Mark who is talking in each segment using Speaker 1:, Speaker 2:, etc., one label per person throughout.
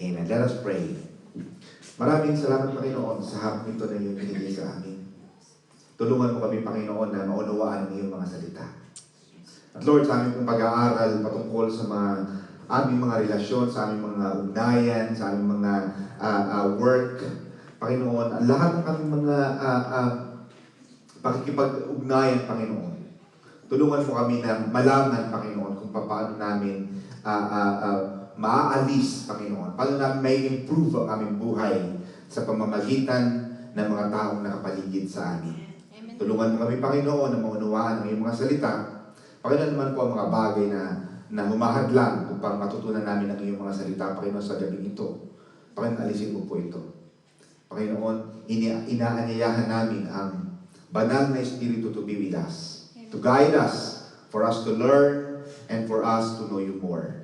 Speaker 1: Amen. Let us pray. Maraming salamat, Panginoon, sa hapon ito na iyong binigay sa amin. Tulungan mo kami, Panginoon, na maunawaan ang iyong mga salita. At Lord, sa aming pag-aaral patungkol sa aming mga relasyon, sa aming mga ugnayan, sa aming mga work, Panginoon, ang lahat ng aming mga pakikipag-ugnayan, Panginoon. Tulungan mo kami na malaman, Panginoon, kung paano namin maaalis, Panginoon. Paano namin may improve ang aming buhay sa pamamagitan ng mga taong nakapaligid sa amin.
Speaker 2: Amen.
Speaker 1: Tulungan mo kami, Panginoon, na maunawaan ang iyong mga salita. Panginoon naman po ang mga bagay na humahadlang upang matutunan namin ang iyong mga salita, Panginoon, sa gabing ito. Panginoon, alisin mo po ito. Panginoon, inaanyayahan namin ang banal na Espiritu to be with us, to guide us, for us to learn, and for us to know you more.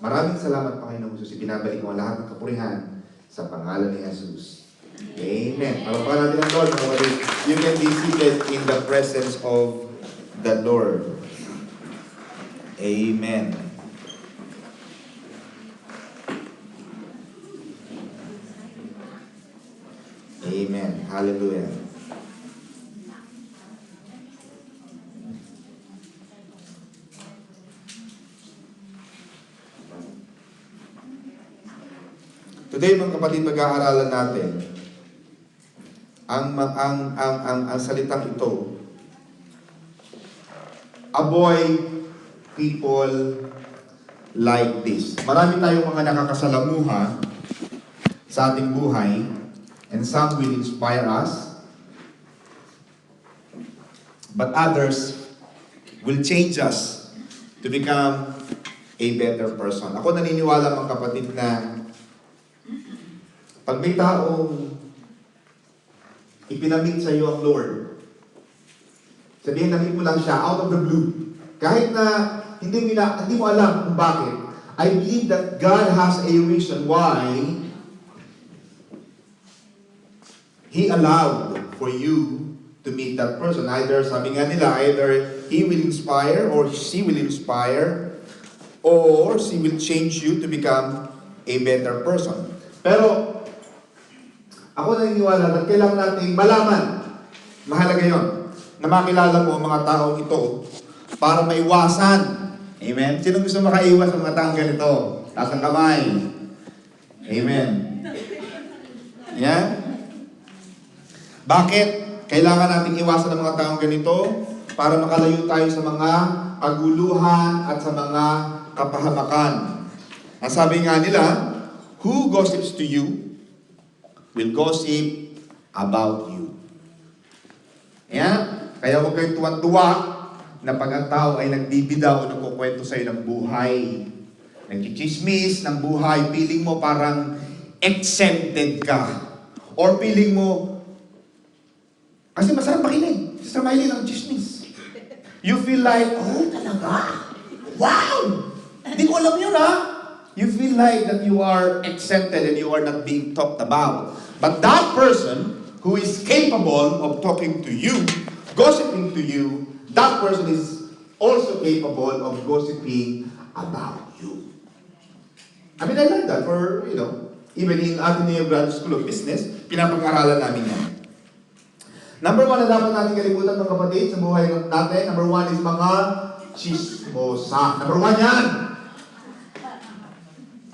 Speaker 1: Maraming salamat, Panginoon Jesus. Ibinabalik mo ang lahat ng kapurihan sa pangalan ni Jesus. Amen. Palakpakan natin ang Lord, mga kapatid. You can be seated in the presence of the Lord. Amen. Amen. Hallelujah. Today, mga kapatid, mag-aaralan natin ang salitang ito. Avoid people like this. Marami tayong mga nakakasalamuha sa ating buhay, and some will inspire us, but others will change us to become a better person. Ako naniniwala, mga kapatid, na pag may taong ipinamit sa iyo ang Lord, sabihin namit mo lang siya out of the blue, kahit na hindi mo alam kung bakit, I believe that God has a reason why He allowed for you to meet that person. Either, sabi nga nila, either He will inspire or she will inspire, or she will change you to become a better person. Pero ako naniniwala na kailangan natin malaman, mahalaga yon, na makilala mo ang mga taong ito para maiwasan. Amen? Sino gusto makaiwas sa mga taong ganito? Taas ang kamay. Amen. Yan? Bakit kailangan natin iwasan ang mga taong ganito? Para makalayo tayo sa mga kaguluhan at sa mga kapahamakan. Ang sabi nga nila, who gossips to you will gossip about you. Ayan? Kaya huwag kayong tuwan-tuwa na pag ang tao ay nagbibidaw o nagkukwento sa iyo ng buhay, nagchichismis ng buhay, feeling mo parang exempted ka. Or feeling mo, kasi masarap makinig. Sister Miley ng chismis. You feel like, oh, talaga? Wow! Hindi ko alam yun, ha? You feel like that you are exempted and you are not being talked about. But that person who is capable of talking to you, gossiping to you, that person is also capable of gossiping about you. I mean, I like that for, even in Ateneo Graduate School of Business, pinapag-aralan namin yan. Number one na dapat natin kalimutan, mga kapatid, sa buhay natin. Number one is mga chismosa. Number one yan.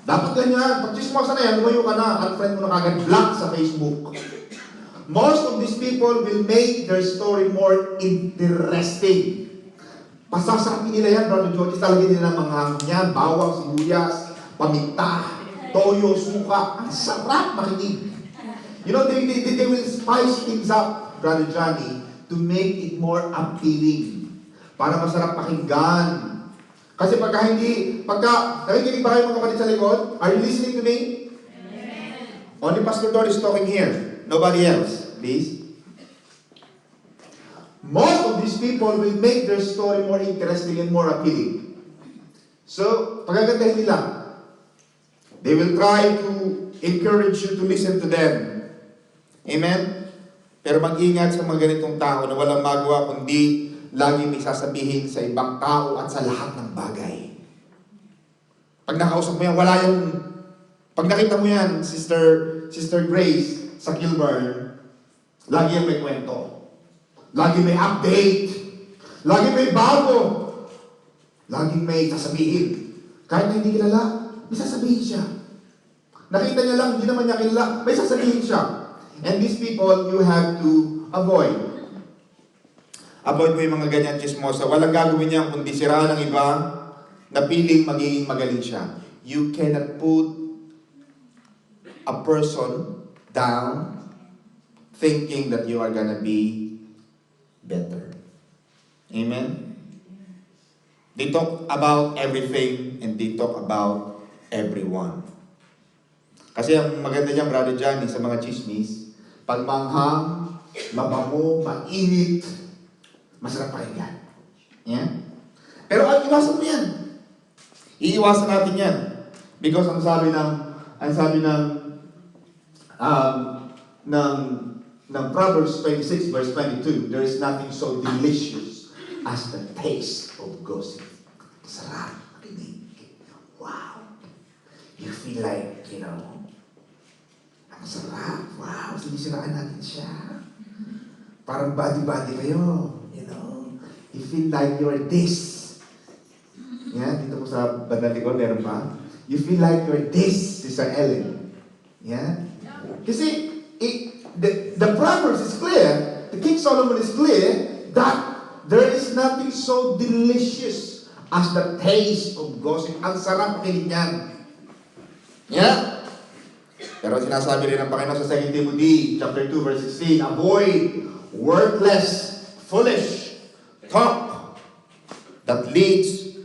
Speaker 1: Dapat ganyan. Pag chismosa na yan, lumayo ka na. Unfriend mo na kagad, block sa Facebook. Most of these people will make their story more interesting. Pasasarapin nila yan, Brother George. Talaga nila ng mga niyan, bawang, sibuyas, paminta, toyo, suka. Ang sarap makinig. They will spice things up, Brother Johnny, to make it more appealing. Para masarap pakinggan. Kasi nakikinig ba kayo, mga kapatid, sa likod? Are you listening to me? Amen. Only Pastor Doris is talking here. Nobody else. Please. Most of these people will make their story more interesting and more appealing. So, pagagandahin nila. They will try to encourage you to listen to them. Amen? Pero mag-ingat sa mga ganitong tao na walang magawa kundi lagi may sasabihin sa ibang tao at sa lahat ng bagay. Pag nakausap mo yan, wala yung Pag nakita mo yan, Sister Grace sa Kilburn, lagi yan may kwento. Lagi may update. Lagi may bago. Lagi may sasabihin. Kahit na hindi kilala, may sasabihin siya. Nakita niya lang, hindi naman niya kilala, may sasabihin siya. And these people, you have to avoid. Avoid mo yung mga ganyan chismosa. Walang gagawin niya kundi siraan ng iba na piling magiging magaling siya. You cannot put a person down thinking that you are gonna be better. Amen? They talk about everything and they talk about everyone. Kasi ang maganda niyan, Brother Johnny, sa mga chismis, pag manghang, mabango, mainit, masarap pakinggan. Yeah? Pero iwasan mo yan. Iiwasan natin yan. Because ang sabi ng Proverbs 26 verse 22, there is nothing so delicious as the taste of gossip. Sarap. Wow. You feel like, ang sarap. Wow, sinisiraan natin siya. Parang body-body kayo. You feel like you're this. Yeah, dito po sa bandang likod, meron pa. You feel like you're this, Sister Ellen. Yeah? Kasi, the Proverbs is clear, the King Solomon is clear, that there is nothing so delicious as the taste of gossip. Ang sarap kinigyan. Yeah? Pero sinasabi rin ng Panginoon sa 2 Timothy chapter 2 verse 16, avoid worthless, foolish talk that leads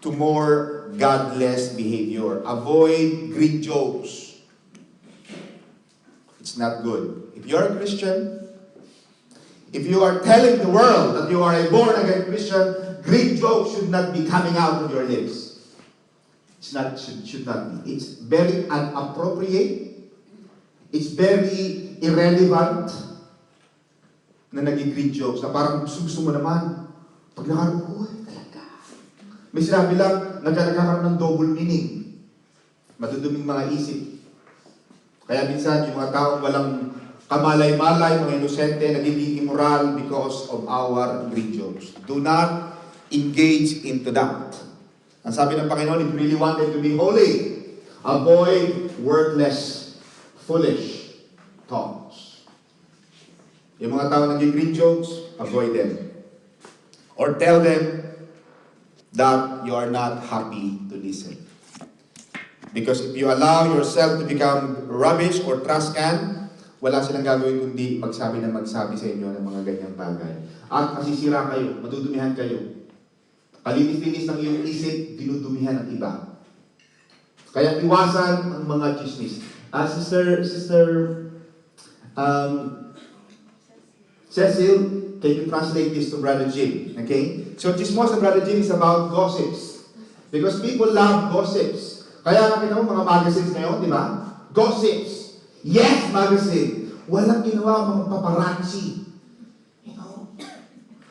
Speaker 1: to more godless behavior. Avoid green jokes. It's not good. If you're a Christian, if you are telling the world that you are a born-again Christian, green jokes should not be coming out of your lips. Should not be. It's very inappropriate. It's very irrelevant na naging green jokes na parang gusto mo naman. Pag nakaroon, talaga. May sinabi lang, nagkakaroon ng double meaning. Maduduming mga isip. Kaya minsan, yung mga taong walang kamalay-malay, mga inosente, nagiging immoral because of our green jokes. Do not engage into that. Ang sabi ng Panginoon, if you really wanted to be holy, avoid worthless, foolish talks. Yung mga tao naging green jokes, avoid them. Or tell them that you are not happy to listen. Because if you allow yourself to become rubbish or trash can, wala silang gagawin kundi magsabi sa inyo ng mga ganyang bagay. At masisira kayo, madudumihan kayo. Kalinis-linis ng iyong isip, dinudumihan ng iba. Kaya iwasan ang mga chismis. Cecil, can you translate this to Brother Jim? Okay? So, chismos sa Brother Jim is about gossips. Because people love gossips. Kaya nakita mo mga magazines ngayon, di ba? Gossips. Yes, magazine. Walang ginawa mga paparazzi.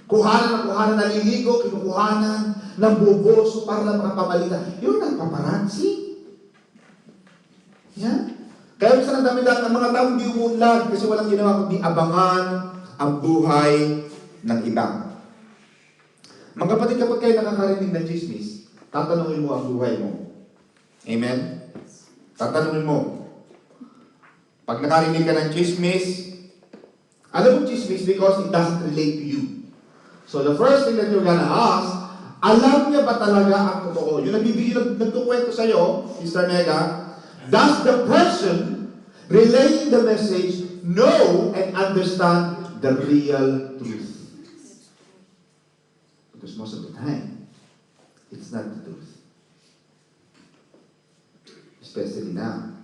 Speaker 1: Kuhanan naliligo, kinukuhanan ng buboso para lang makapamalita. Yun ang paparazzi. Yeah? Kaya minsan ang dami-dami ng mga tao hindi umunlad kasi walang ginawa kundi abangan ang buhay ng iba. Mga kapatid, kapag kayo nakakarinig ng chismis, tatanungin mo ang buhay mo. Amen? Tatanungin mo. Pag nakarinig ka ng chismis, alam mo chismis because it doesn't relate to you. So the first thing that you're gonna ask, alam niya ba talaga ang totoo? Yung nagkukwento sa'yo, Sister Mega, does the person relaying the message know and understand the real truth? Because most of the time, it's not the truth. Especially now.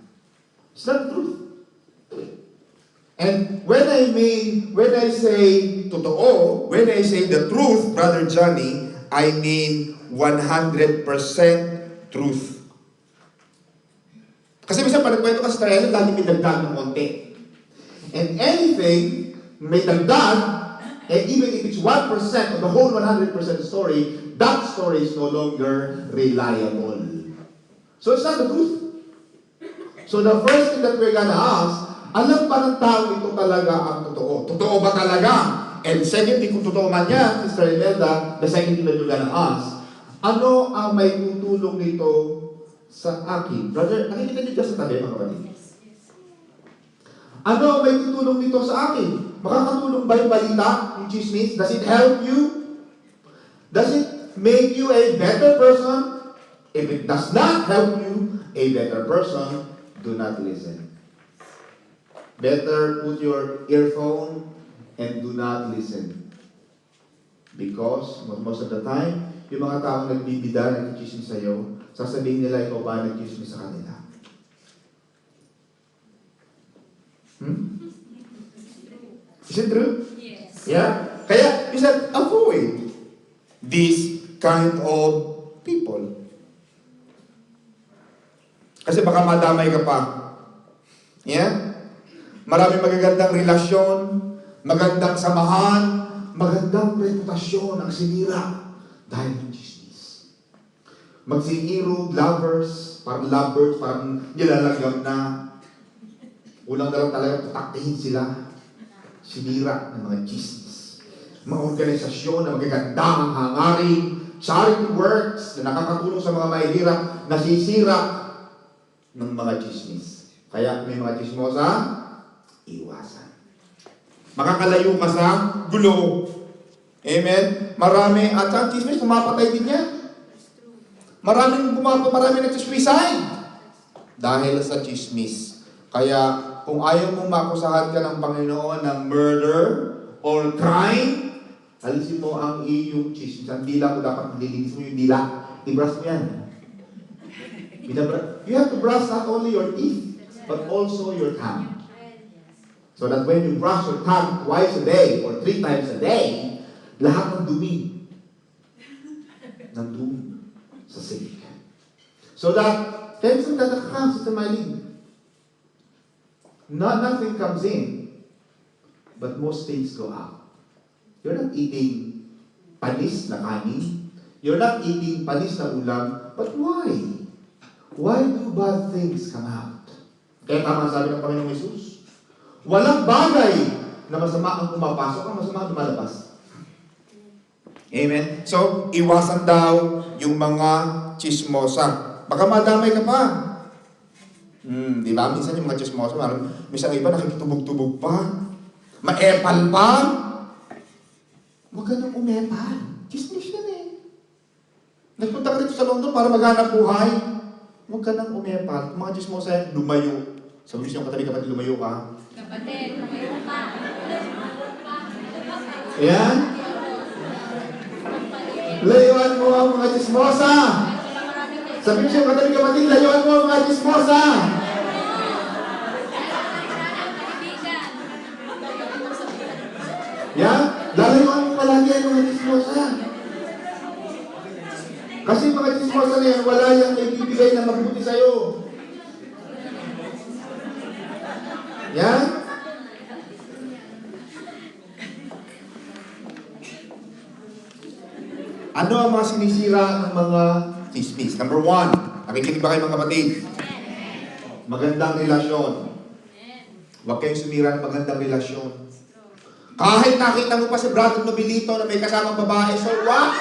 Speaker 1: It's not the truth. And when I say totoo, when I say the truth, Brother Johnny, I mean 100% truth. Kasi minsan pagkwento ka sa Israel, lagi may dagdag ng konti. And anything may dagdag, and even if it's 1% of the whole 100% story, that story is no longer reliable. So it's not the truth. So So the first thing that we're gonna ask, alam ba ng tao ito talaga ang totoo? Totoo ba talaga? And secondly, kung totoo man yan, Sister Imelda, the second thing that you're gonna ask, ano ang may tutulong nito sa akin? Brother, nakikita niyo dyan sa tabi, mga kapatid? Ano ang may tutulong nito sa akin? Makakatulong ba yung balita, yung chismis? Does it help you? Does it make you a better person? If it does not help you a better person, do not listen. Better put your earphone and do not listen. Because most of the time, yung mga taong nagbibida, nagkikismis sa'yo, sasabihin nila ikaw ba nagkikismis sa kanila. Is it true?
Speaker 2: Yes.
Speaker 1: Yeah? Kaya, you said, avoid this kind of people. Kasi baka madamay ka pa. Yeah? Maraming magagandang relasyon, magandang samahan, magandang reputasyon ang sinira dahil ng chismis. Magsiirog, lovers, parang nilalagam na. Ulang na lang talaga pataktihin sila. Sinira ng mga chismis. Mga organisasyon na magaganda ang hangarin, charity works na nakakatulong sa mga mahihirap, nasisira ng mga chismis. Kaya may mga chismosa, iwasan. Makakalayo ka sa gulo. Amen? Marami, at ang chismis, pumapatay din yan. Maraming nagchismisay dahil sa chismis. Kaya, kung ayaw mong makusahan ka ng Panginoon ng murder or crime, alisin mo ang iyong chismis. Ang dila mo dapat nililinis mo yung dila. I-brush mo yan. You have to brush not only your teeth, but also your tongue. So that when you brush your tongue twice a day or 3 times a day, lahat ng dumi nandun sa sink. So that, kaya isang tataka sa tamaling, nothing comes in, but most things go out. You're not eating panis na kanin. You're not eating panis na ulam. But why? Why do bad things come out? Kaya tama sabi ng Panginoong Jesus, walang bagay na masama ang pumapasok, ang masama ang lumalabas. Amen? So, iwasan daw yung mga chismosa. Baka madamay ka pa. Di ba? Minsan yung mga chismosa, minsan ang iba nakikitubog-tubog pa. Maepal pa. Huwag ka nang umepal. Chismis yan eh. Nagpunta ka dito sa London para maghanap buhay. Huwag ka nang umepal. Kung mga chismosa yan, lumayo. Sabi niyo yung katabi kapatid, lumayo ka.
Speaker 2: Kapatid, lumayo ka.
Speaker 1: Ayan. Layuan mo ang mga chismosa. Sabi niyo yung katabi kapatid, layuan mo ang mga chismosa. Yeah? Lalayuan mo palagi ang mga chismosa. Kasi mga chismosa na yan, wala yung ibibigay na mabuti sa'yo. Yeah? Ano ang mga sinisira ng mga chismis? Number 1, nakikinig ba kayo mga kapatid? Magandang relasyon. Huwag kayong sumira ng magandang relasyon. Kahit nakita mo pa si Brother Nobilito na may kasamang babae, so what?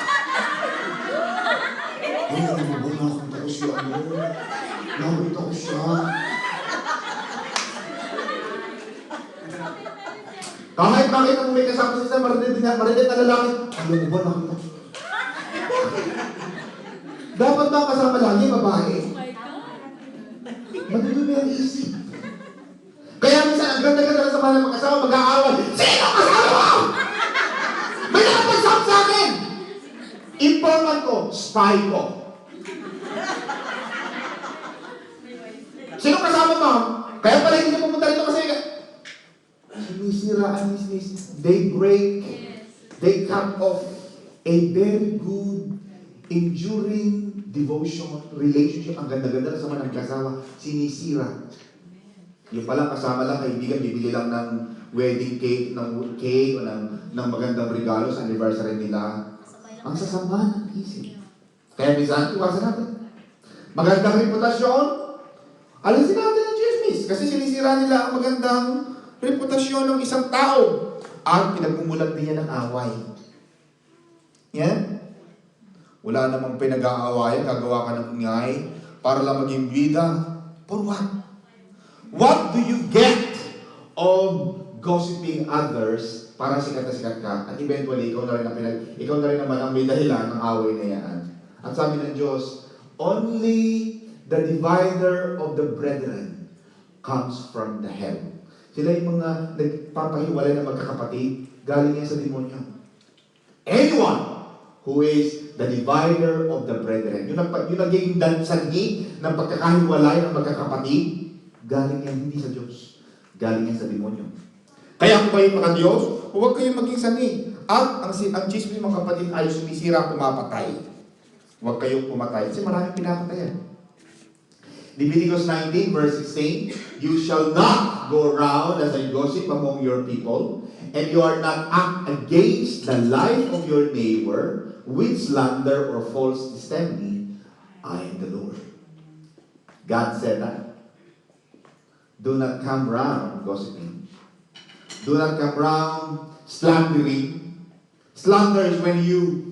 Speaker 1: Ay, nakita ko siya, nakita ko siya. Kahit nakita mo may kasama siya, marinig na lalaki, alam mo ba, nakita ko. Dapat ba kasama lagi babae? Madudumi ang isip. Kaya minsan, ang ganda-ganda sa mga mag-asawa, mag-aawal. Sino kasama mo? May nakapagsabi sa akin! Informant ko, spy ko. Sino kasama mo? Kaya pala hindi niya pumunta rito kasi sinisira ang business. They break, they cut off a very good, enduring devotion, relationship. Ang ganda-ganda sa mga nagkasawa, sinisira. Yung palang kasama lang, kaibigan, bibili lang ng wedding cake, ng wood cake, o ng magandang regalo sa anniversary nila. Ang sasama ng isip. Kaya minsan, iwasan natin. Magandang reputasyon, alisin natin ang chismis. Kasi sinisira nila ang magandang reputasyon ng isang tao. At pinagmumulan din yan ng away. Yan. Wala namang pinag-aawayan, gagawa ka ng ingay para lang maging bida. For what? What do you get of gossiping others para sikat na sikat ka? At eventually, ikaw na rin naman ang may dahilan ng away na yan. At sabi ng Diyos, only the divider of the brethren comes from the hell. Sila yung mga nagpapahiwalay ng magkakapatid, galing yan sa demonyo. Anyone who is the divider of the brethren. Yung naging sanhi ng pagkakahiwalay ng magkakapatid, galing yan hindi sa Diyos. Galing yan sa demonyo. Kaya kung kayo mga Diyos, huwag kayong maging sanhi. At ang chismis mga kapatid ay sumisira, pumapatay. Huwag kayong pumatay. Kasi maraming pinapatayan. Leviticus 19 verse 16, you shall not go around as a gossip among your people, and you are not act against the life of your neighbor with slander or false testimony. I am the Lord. God said that. Do not come around gossiping. Do not come around slandering. Slander is when you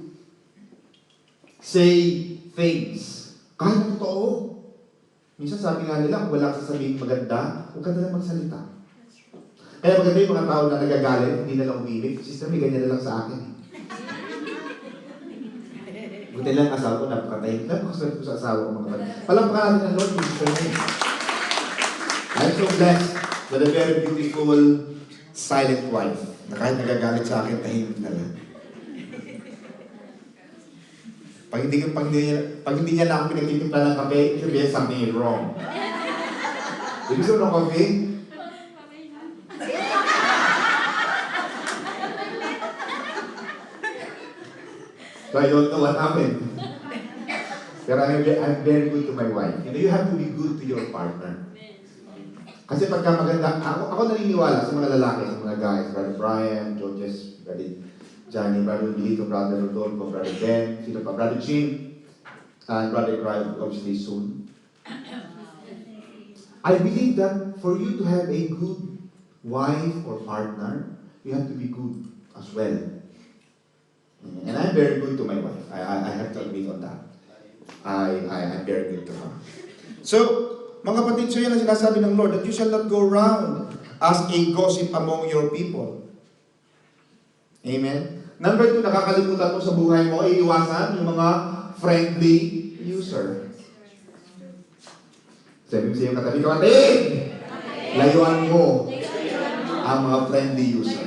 Speaker 1: say things. Kahit totoo. Minsan sabi nga nila, kung wala sasabihin maganda, huwag ka na lang magsalita. Kaya maganda yung mga tao na nagagalit, hindi na lang umibig. Sister, may ganyan na lang sa akin. Buti lang asawa ko, napakatay. Napakaswerte ko sa asawa ko mga kapatid. Palampakan natin ang Lord, Sister May. I'm so blessed with a very beautiful, silent wife. Na kahit nagagalit sa akin, tahimik na lang. Pag hindi niya na ako pinagtitimpla ng kape, sabihin something wrong. Ibig sabihin ng kape? So I don't know what happened. Pero I'm very good to my wife. You know, you have to be good to your partner. Kasi pagka maganda, ako naniniwala sa mga lalaki, sa mga guys, Brother Brian, Georges, Brother Johnny, Brother Bilito, Brother Rodolfo, Brother Ben, sino pa, Brother Jim, and Brother Craig, obviously soon. I believe that for you to have a good wife or partner, you have to be good as well. And I'm very good to my wife. I have to admit on that. I'm very good to her. So, mga kapatid, so yan ang sinasabi ng Lord, that you shall not go around as a gossip among your people. Amen? Number 2, nakakalimutan mo sa buhay mo, iiwasan yung mga friendly user. Sabi mo sa iyong katabi, kapatid! Layuan mo ang mga friendly user.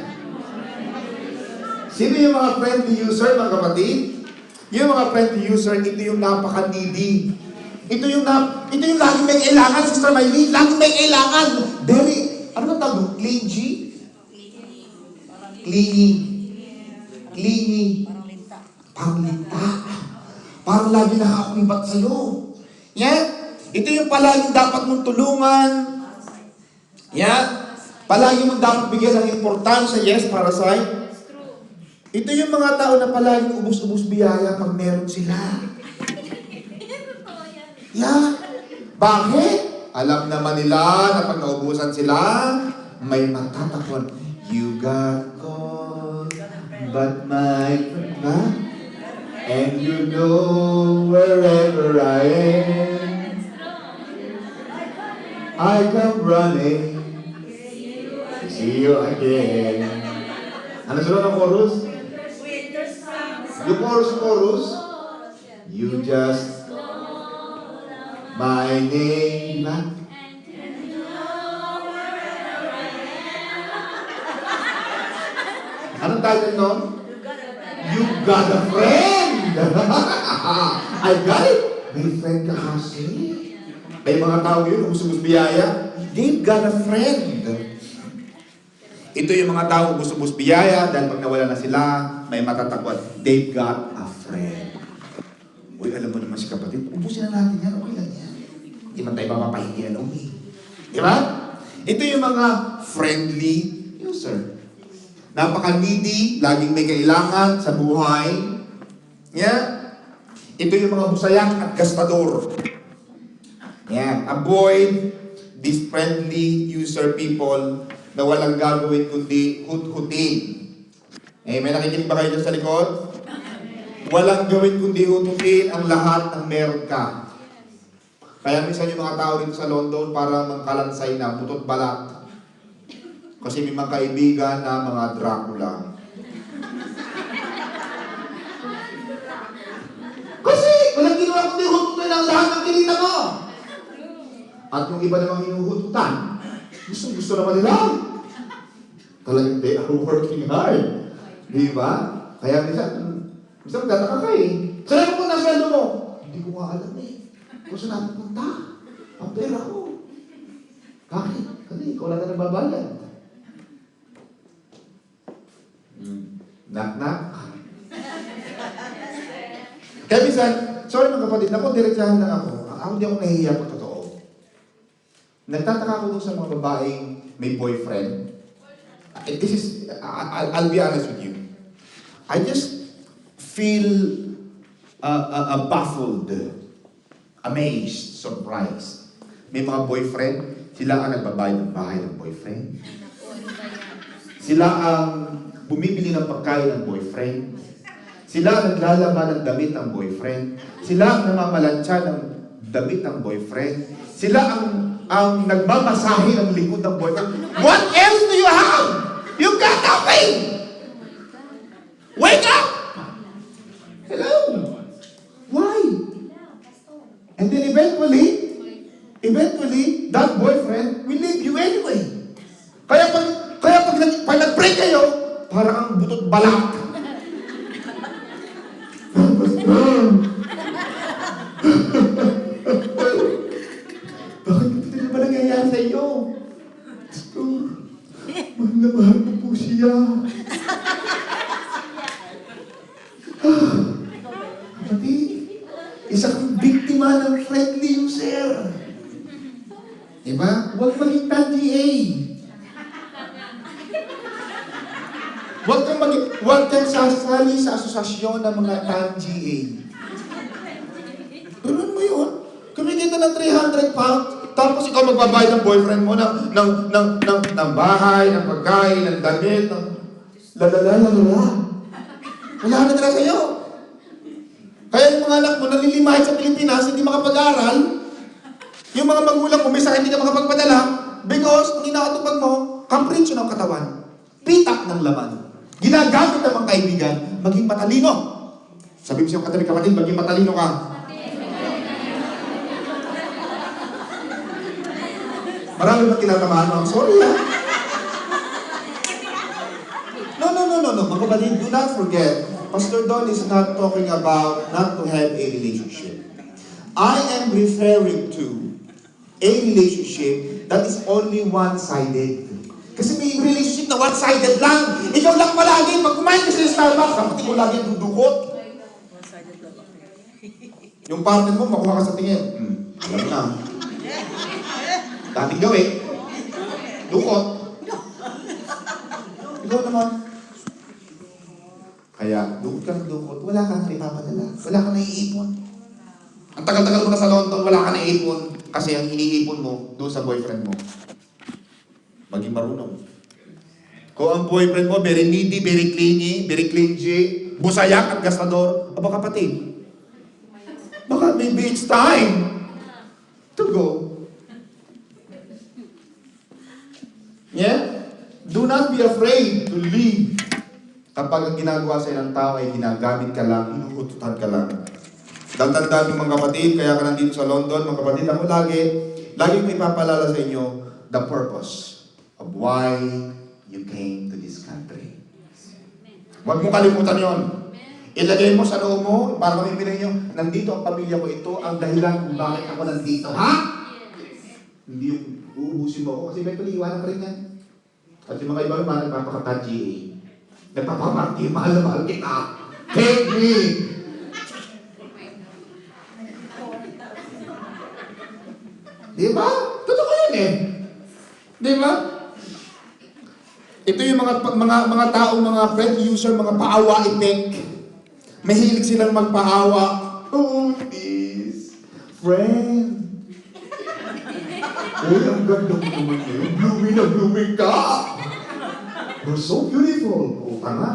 Speaker 1: Sino yung mga friendly user, mga kapatid? Yung mga friendly user, ito yung napaka-needy. Ito yung laging may kailangan, Sister Maylene. Laging may kailangan. Very, ano na tawag? Clingy? Clingy. Parang linta. Parang lagi nakakakulibat sa'yo. Yeah? Ito yung palaging dapat mong tulungan. Yeah? Palagi mong dapat bigyan ng importansya. Yes, para sa'yo. Ito yung mga tao na palaging ubus-ubus biyaya pag meron sila. Yeah. Bakit? Alam naman nila na pag naubusan sila, may matatakon. You got caught, but my friend, and you know wherever I am, I come running to see you again. Ano sila ng chorus? Yung chorus, you just my name. Anong title nun? You got a friend! I got it! May friend ka kasi. May mga tao yun, ubus-ubus biyaya. They've got a friend. Ito yung mga tao ubus-ubus biyaya dahil pag nawala na sila, may matatakot. They've got a friend. Uy, alam mo naman si kapatid, ubusin na natin yan, okay lang yan. Hindi man tayo mapapahingi yan, okay. Di ba? Ito yung mga friendly user. Napaka-needy, laging may kailangan sa buhay. Yeah? Ito yung mga busayak at gastador. Yeah. Avoid these friendly user people na walang gagawin kundi hut-hutin. May nakikinig ba kayo dyan sa likod? Walang gawin kundi hut-hutin ang lahat ng meron ka. Kaya minsan yung mga tao dito sa London para mangkalansay na, putot balat. Kasi may mga kaibigan na mga Dracula. Kasi walang ginawa kundi hut-hutin ang lahat ng kinita mo. At yung iba namang hinuhututan, gusto naman nila. Talagang they are working hard. Di ba? Kaya minsan magtataka ka eh. Saan mo na sweldo mo? Hindi ko nga alam eh. Kung saan natin punta? Ang pera ko. Bakit? Kasi ikaw lang na nagbabayad. Knock-knock. Kaya minsan, sorry mga kapatid, ako direktahan lang ako. Ako hindi ako nahihiya pag totoo. Nagtataka ko dun sa mga babaeng may boyfriend. This is, I'll be honest with you. I just feel baffled, amazed, surprised. May mga boyfriend, sila ang nagbabayad ng bahay ng boyfriend. Sila ang bumibili ng pagkain ng boyfriend. Sila ang naglalaban ng damit ng boyfriend. Sila ang namamalansya ng damit ng boyfriend. Sila ang nagmamasahe ng likod ng boyfriend. What else do you have? You got nothing! Wake up! Hello? Why? And then eventually, that boyfriend will leave you anyway. Kaya pag nag-break kayo, parang ang butot balak. Bakit ito ba nangyayari sa iyo? Mahal na mahal ko po siya. Kapatid, isa kang biktima ng friendly user. Diba? Huwag maging tan-GA. Huwag kang sasali sa asosasyon ng mga tan-GA. Ganun mo yun. Kumikita ng 300 pounds, tapos ikaw magbabayad ng boyfriend mo ng bahay, ng pagkain, ng damit, ng lalala. Wala na talaga sa'yo. Kaya yung mga anak mo nalilimahit sa Pilipinas, hindi makapag-aral. Yung mga magulang mo, may sakit hindi ka makapagpadala because ang inaatupag mo, kapritsyo ng katawan. Pitak ng laman. Ginagamit ng mga kaibigan, maging matalino. Sabi mo siyang katabi kapatid, maging matalino ka. Marami ba tinatamaan mo? I'm sorry ha. No. Mga kapatid, do not forget, Pastor Don is not talking about not to have a relationship. I am referring to a relationship that is only one-sided. Kasi may relationship na one-sided lang. Ikaw lang palagi, pag kumain ka sa Starbucks, kapatid ko lagi dudukot. Yung partner mo, makuha ka sa tingin. Alam na. Dating gawin. Dukot. Ikaw naman. Kaya, dukot ka ng dukot, wala kang ipapadala. Wala kang naiipon. Ang tagal-tagal mo na sa London, wala kang naiipon. Kasi ang iniipon mo, doon sa boyfriend mo. Maging marunong. Kung ang boyfriend mo, very needy, very clingy, busayak at gastador, aba kapatid, baka maybe it's time to go. Yeah? Do not be afraid to leave. Kapag ang ginagawa sa ng tao ay ginagamit ka lang, inuututan ka lang. Tandaan ng mga kapatid, kaya ka nandito sa London, mga kapatid, ako lagi ko ipapalala sa inyo the purpose of why you came to this country. Huwag mo kalimutan yon. Ilagay mo sa loob mo, para kami pinag nyo, nandito ang pamilya ko, ito ang dahilan kung bakit ako nandito. Ha? Hindi yung uubusin mo ako, kasi may paliwanag ka rin yan. At yung mga iba yung mga nagpapaka-GA. Nagpapamarti, mahal na mahal kita. Take me! Diba? Totoo yun eh. Diba? Ito yung mga tao, mga friend user, mga paawa effect. Mahilig silang magpaawa. Oh, please. Friend. Uy, ang ganda mo naman ngayon. Blooming na blooming ka! You're so beautiful. Oo ka nga.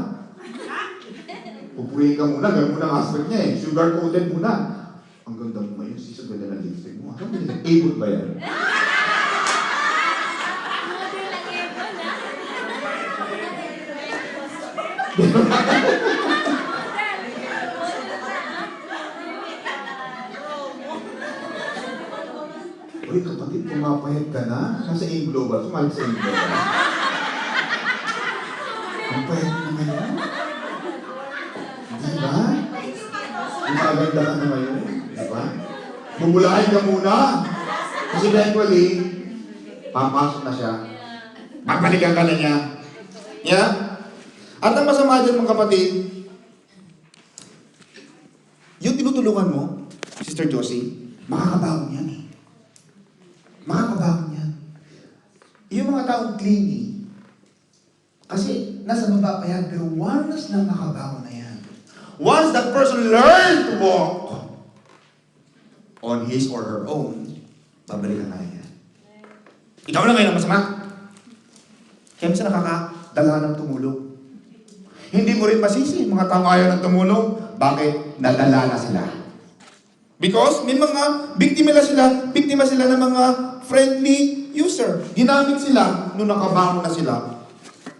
Speaker 1: Pupuhin ka muna, gano'n muna ang aspect niya eh. Sugar-coated muna. Ang ganda mo ngayon, sis, ang ganda ng lipstick mo. Ano ba yun? Abot ba yan? Uy, kapatid, pumapahit ka na. Nasa AIM Global. Sumalik sa AIM Global. Ang pahit mo na ngayon. Di ba? Umaganda ka na ngayon. Di ba? Bumulahin ka muna. Kasi eventually, papasok na siya. Babalikan ka na niya. Yeah? At ang masama dyan mga kapatid, yung tinutulungan mo, Sister Josie, makakabaon yan eh. Makakabaon yan. Yung mga taong clingy, kasi nasa baba pa yan, pero once na nakabaon na yan, once that person learned to walk on his or her own, babalikan na yan. Ikaw lang ngayon ang masama. Kaya minsan nakakadala ng tumulong. Hindi mo rin masisi, mga tao ayaw ng tumulong. Bakit? Nadala na sila. Because may mga biktima sila ng mga friendly user. Ginamit sila nung nakabangon na sila.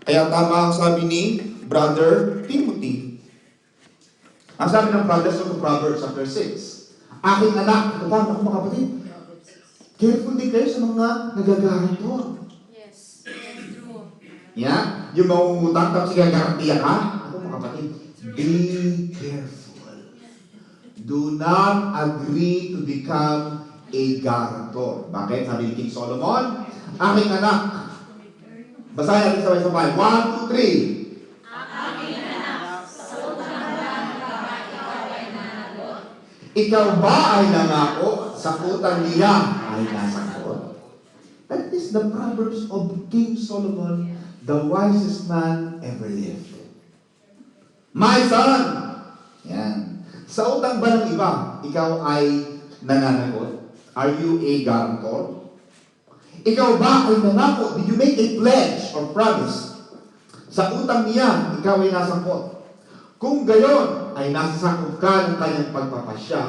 Speaker 1: Kaya tama ang sabi ni Brother Timothy. Ang sabi ng Proverbs chapter 6. Aking anak, ito tama ako mga kapatid. Careful din kayo sa mga nagaganito.
Speaker 2: Yes, true.
Speaker 1: Yeah? Yung mangungutang tapos gagarantiya ka. Ako mga kapatid, be careful. Do not agree to become a guarantor. Bakit? Sabi ni King Solomon, aking anak. Basahin natin sabay-sabay. 1, 2, 3.
Speaker 2: Aking anak, sa utang ng babae ikaw ay nanagot.
Speaker 1: Ikaw ba ay nangako sa utang niya ay nasagot? That is the Proverbs of King Solomon, the wisest man ever lived. My son! Yan. Sa utang ba ng iba, ikaw ay nananagot? Are you a guarantor? Ikaw ba ay nangako? Did you make a pledge or promise? Sa utang niya, ikaw ay nasangkot. Kung gayon, ay nasasakot ka ng kanyang pagpapasya,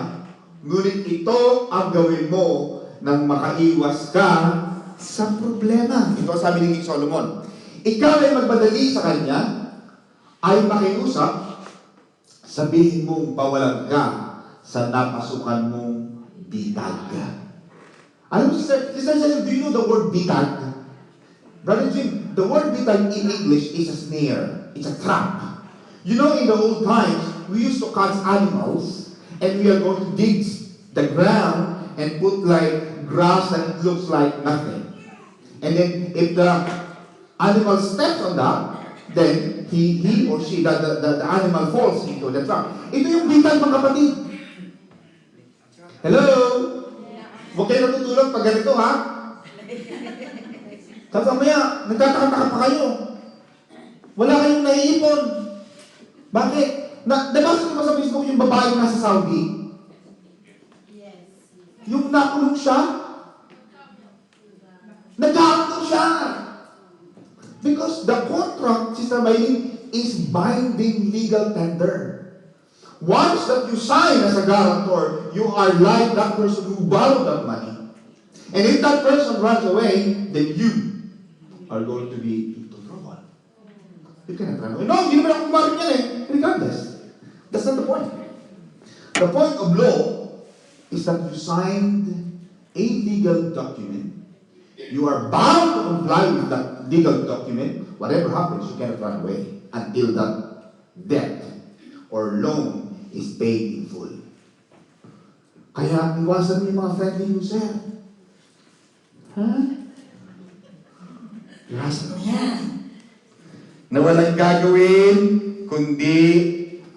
Speaker 1: ngunit ito ang gawin mo nang makaiwas ka sa problema. Ito sabi ni King Solomon. Ikaw ay magmadali sa kanya, ay makiusap, sabihin mong bawalan ka sa napasukan mong bitag. Alam mo, Sister Cecil, do you know the word bitag? Brother Jim, the word bitag in English is a snare. It's a trap. You know, in the old times, we used to catch animals, and we are going to dig the ground and put like grass that it looks like nothing. And then, if the animal steps on that, then he or she, the animal falls into the trap. Ito yung bitag, mga kapatid. Hello? Huwag kayo natutulog pag ganito, ha? Tapos mamaya, nagtataka-taka pa kayo. Wala kayong naiipon. Bakit? Nabasa mo sa Facebook yung babae nasa Saudi?
Speaker 2: Yes.
Speaker 1: Yung nakulong siya? Nagkakakulong siya. Because the contract, Sister Maylin, is binding legal tender. Once that you sign as a guarantor, you are like that person who borrowed that money. And if that person runs away, then you are going to be into trouble. You cannot run away. No, hindi naman ako kumarin yan eh. Regardless. That's not the point. The point of law is that you signed a legal document. You are bound to comply with that legal document. Whatever happens, you cannot run away until that debt or loan is paid in full. Kaya iwasan mo yung mga friendly user. Ha? Iwasan mo yan. Na walang gagawin, kundi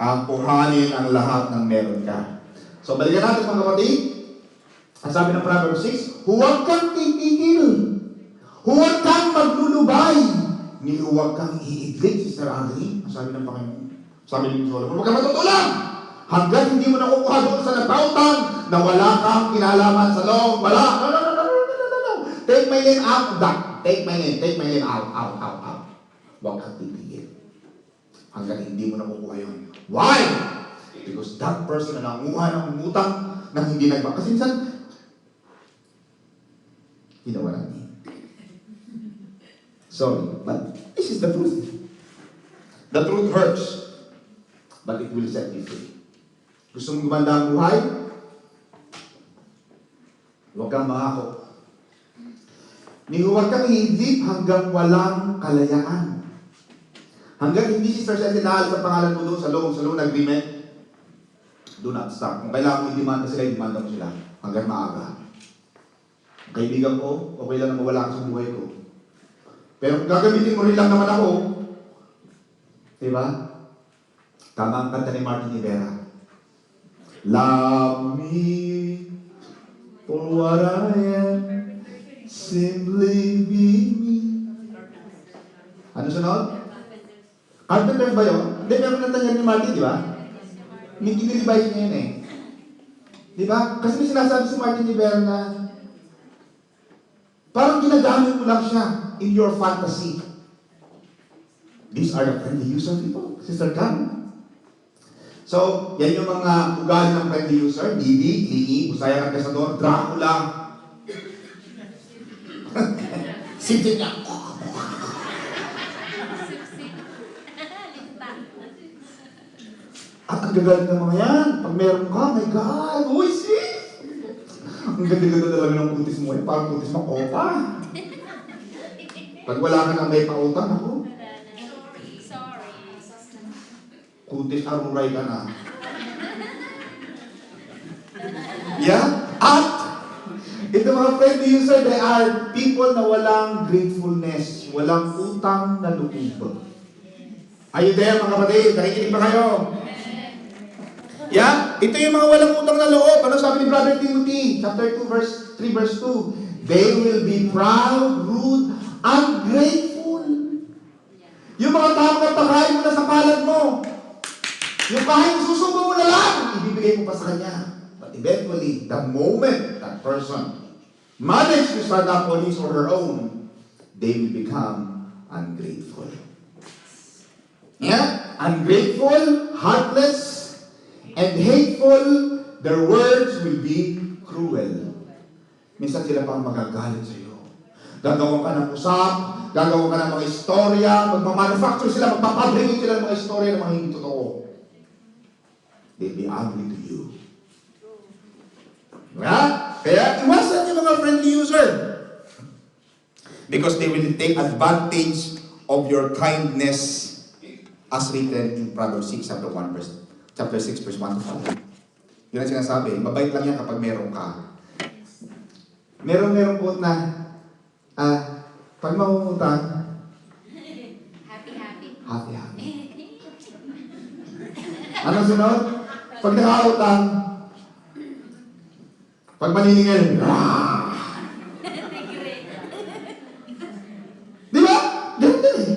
Speaker 1: kuhanin ang lahat ng meron ka. So, balikan natin mga kapatid. Ang sabi ng Proverbs 6, huwag kang titigil. Huwag kang maglulubay. Ni huwag kang iiglit, Sister Anthony. Ang sabi ng Panginoon. Sabi ng Solomon, huwag kang matutulog. Hanggang hindi mo nakukuha doon sa nagpautang na wala kang kinalaman sa loob. Wala. No. Take my name out. Take my name out. Huwag kang titigil. Hanggang hindi mo nakukuha yun. Why? Because that person na nanguha ng utang na hindi nagba. Kasi minsan, you know what I mean. Sorry, but this is the truth. The truth hurts, but it will set you free. Gusto mong gumanda ang buhay? Huwag kang mangako. Huwag kang hihigit hanggang walang kalayaan. Hanggang hindi si Sir Seth naalis ang pangalan mo doon sa loan agreement, do not stop. Kung kailangan mo i-demanda sila, i-demanda mo sila hanggang maaga. Kaibigan ko, okay lang na mawala ka sa buhay ko. Pero kung gagamitin mo rin lang naman ako, diba? Tama ang kanta ni Martin Rivera. Love me for what I am, simply be me. Ano sunod? Carpenter ba yun? Hindi, meron na tanyan ni Martin, di ba? May kinilibay niya yun eh. Di ba? Kasi may sinasabi si Martin Rivera na parang ginagamit mo lang siya in your fantasy. These are the friendly user people, Sister Cam. So, yan yung mga ugali ng friendly user. Didi, Lini, Usaya Kasador, Dracula. Sitin niya. At ang gagaling ng mga yan. Pag meron ka, my God, uy, sis! Ang ganda-ganda talaga ng kutis mo eh. Parang kutis ng kopa. Pag wala ka na may pautang, ako. Kutis aruray ka na. Yeah? At, ito mga friendly user, they are people na walang gratefulness, walang utang na loob. Are you there mga kapatid? Nakikinig ba kayo? Yeah? Ito yung mga walang utang na loob. Ano sabi ni Brother Timothy? Chapter 2, verse 3, verse 2. They will be proud, rude, ungrateful. Yung mga tao na pakain mo na sa palad mo. Yung kahit susubo mo na lang, ibibigay mo pa sa kanya. But eventually, the moment that person managed to stand up on his or her own, they will become ungrateful. Yeah? Ungrateful, heartless, and hateful, their words will be cruel. Minsan sila pang magagalit sa iyo. Gagawa ka ng usap, gagawa ka ng mga istorya, magmamanufacture sila, magpapabrigin sila ng mga istorya na mga hindi totoo. They'll be ugly to you. Right? Kaya iwasan yung mga friendly user. Because they will take advantage of your kindness as written in Proverbs 6, chapter 6, verse 1 to 5. Yun ang sinasabi, mabait lang yan kapag meron ka. Meron quote na, pag mangungutang, happy. Ano sunod? Pag nakautang, pag maniningil, di ba? Ganun din eh.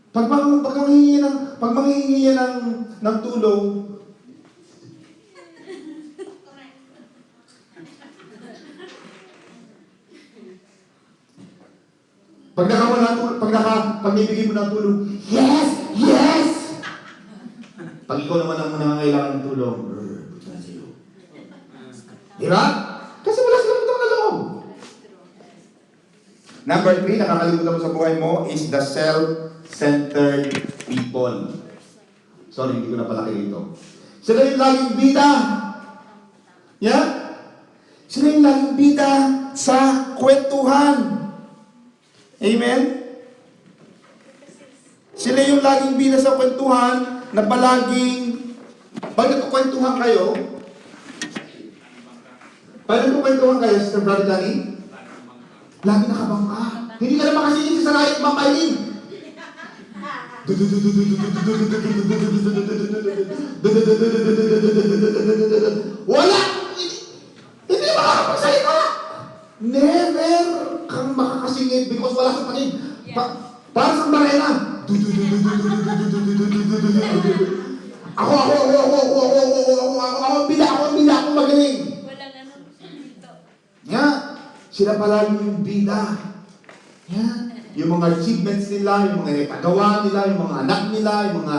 Speaker 1: Pag manghihingi ng tulong, pag ibigay mo ng tulong, yes! Pag ikaw naman ang nangangailangan ng tulong, buti na sa'yo. Di ba? Kasi wala silang utang na loob. Number 3, nakakalimutan mo sa buhay mo is the self-centered people. Sorry, hindi ko na palaki ito. Sila yung laging bida. Yeah? Sila yung laging bida sa kwentuhan. Amen? Sila yung laging bida sa kwentuhan na palaging, pag nagkukwentuhan kayo, Sister Brother Danny, lagi nakabangka. Hindi ka na makasingin sa sarayang bangkayin. Wala! Hindi makakapagsalita! Never kang makakasingit because wala sa panig. Para sa barena. Ako ang bida, ako magaling.
Speaker 2: Walang ano dito.
Speaker 1: Yeah. Sila palagi yung bida. Yan. Yung mga achievements nila, yung mga natagawa nila, yung mga anak nila, yung mga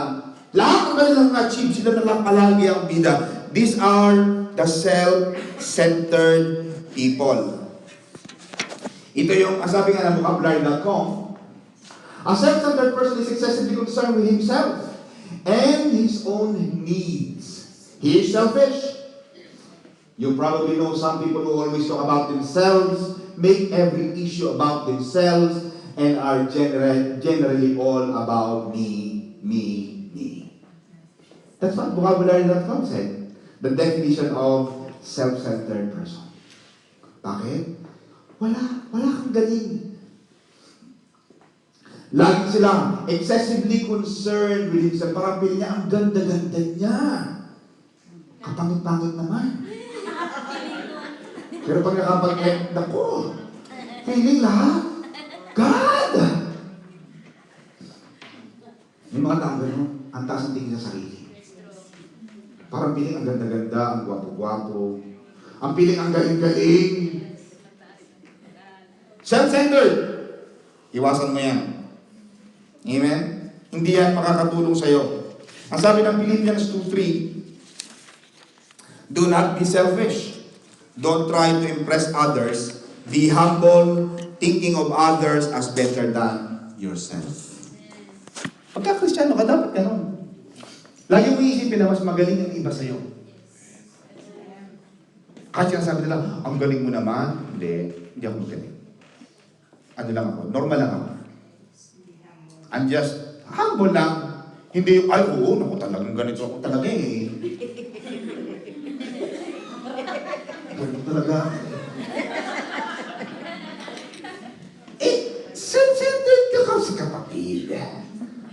Speaker 1: lahat ng kanilang achieve, sila na lang palagi ang bida. These are the self-centered people. Ito yung, sabi nga ng vocabulary.com, a self-centered person is excessively concerned with himself and his own needs. He is selfish. You probably know some people who always talk about themselves, make every issue about themselves, and are generally all about me, me, me. That's what vocabulary.com said. The definition of self-centered person. Bakit? Wala kang galing. Lagi sila excessively concerned with himself. Parang pili niya, ang ganda-ganda niya. Kapangit-pangit naman. Pero pag nakapag-end ako, feeling lahat, God! May mga taong gano'n, ang taas ang tingin sa sarili. Parang piling ang ganda-ganda, ang gwapo-gwapo. Ang piling ang galing-galing. Self-centered. Iwasan mo yan. Amen? Hindi yan makakatulong sa'yo. Ang sabi ng Philippians 2:3, do not be selfish. Don't try to impress others. Be humble, thinking of others as better than yourself. Pagka Kristiyano ka, dapat ganun. Lagi mo iisipin na mas magaling ang iba sa'yo. Kasi ang sabi nila, ang galing mo naman. Hindi ako magaling. Ano lang ako, normal lang ako. I'm just humble lang. Hindi yung, ay, oo, naku, talagang ganito ako talaga eh. Ganito talaga. Self-centered ka kasi kapatid.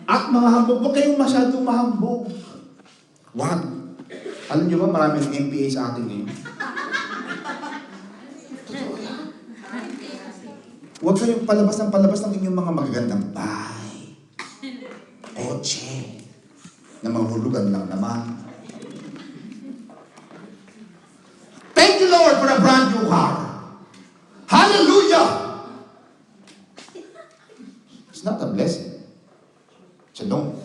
Speaker 1: At mga hambog, huwag kayong masyadong mahambog. Wag. Alam niyo ba, maraming MPA sa atin ngayon. Totoo yan. Huwag kayong palabas ng inyong mga magagandang bahay. Kotse. Na mahulugan lang naman. Thank you, Lord, for a brand new car. Hallelujah! It's not a blessing. It's a loan.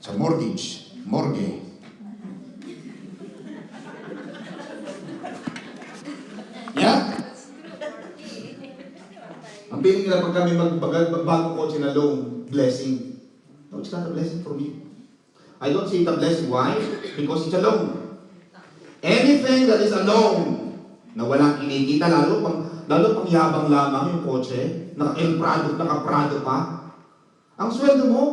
Speaker 1: It's a mortgage. Morgue. Yeah? Ang feeling nila pag kami magbagong kotse na loan, blessing. No, it's not a blessing for me. I don't see it a blessing. Why? Because it's a loan. Anything that is a loan, na walang kinikita, lalo pang yabang lamang yung kotse, naka-Prado pa. Ang sweldo mo,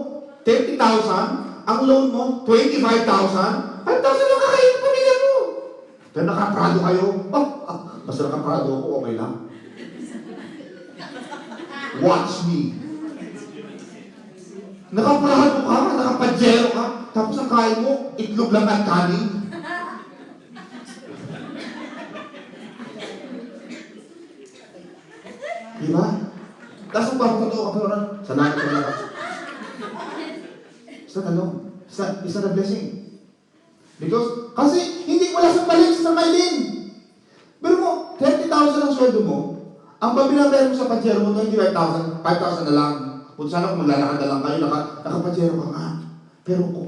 Speaker 1: 30,000, ang loan mo, 25,000, 5,000 lang kakain ng pamilya mo. Pero naka-Prado kayo, basta naka-Prado ako, okay lang. Watch me. Naka-Prado ka, naka-Pajero ka, tapos ang kain mo, itlog lang at kanin. Diba? Tapos ang papatotoo ka pa, salamat sa mga. It's not a blessing. Because, kasi hindi wala sa balik sa Maylin. Pero mo, 30,000 ang sweldo mo, ang pabinabayan mo sa Pajero mo, 25,000, 5,000 na lang. Kung sana kung maglalakad na lang kayo, naka-Pajero ka nga. Pero ko,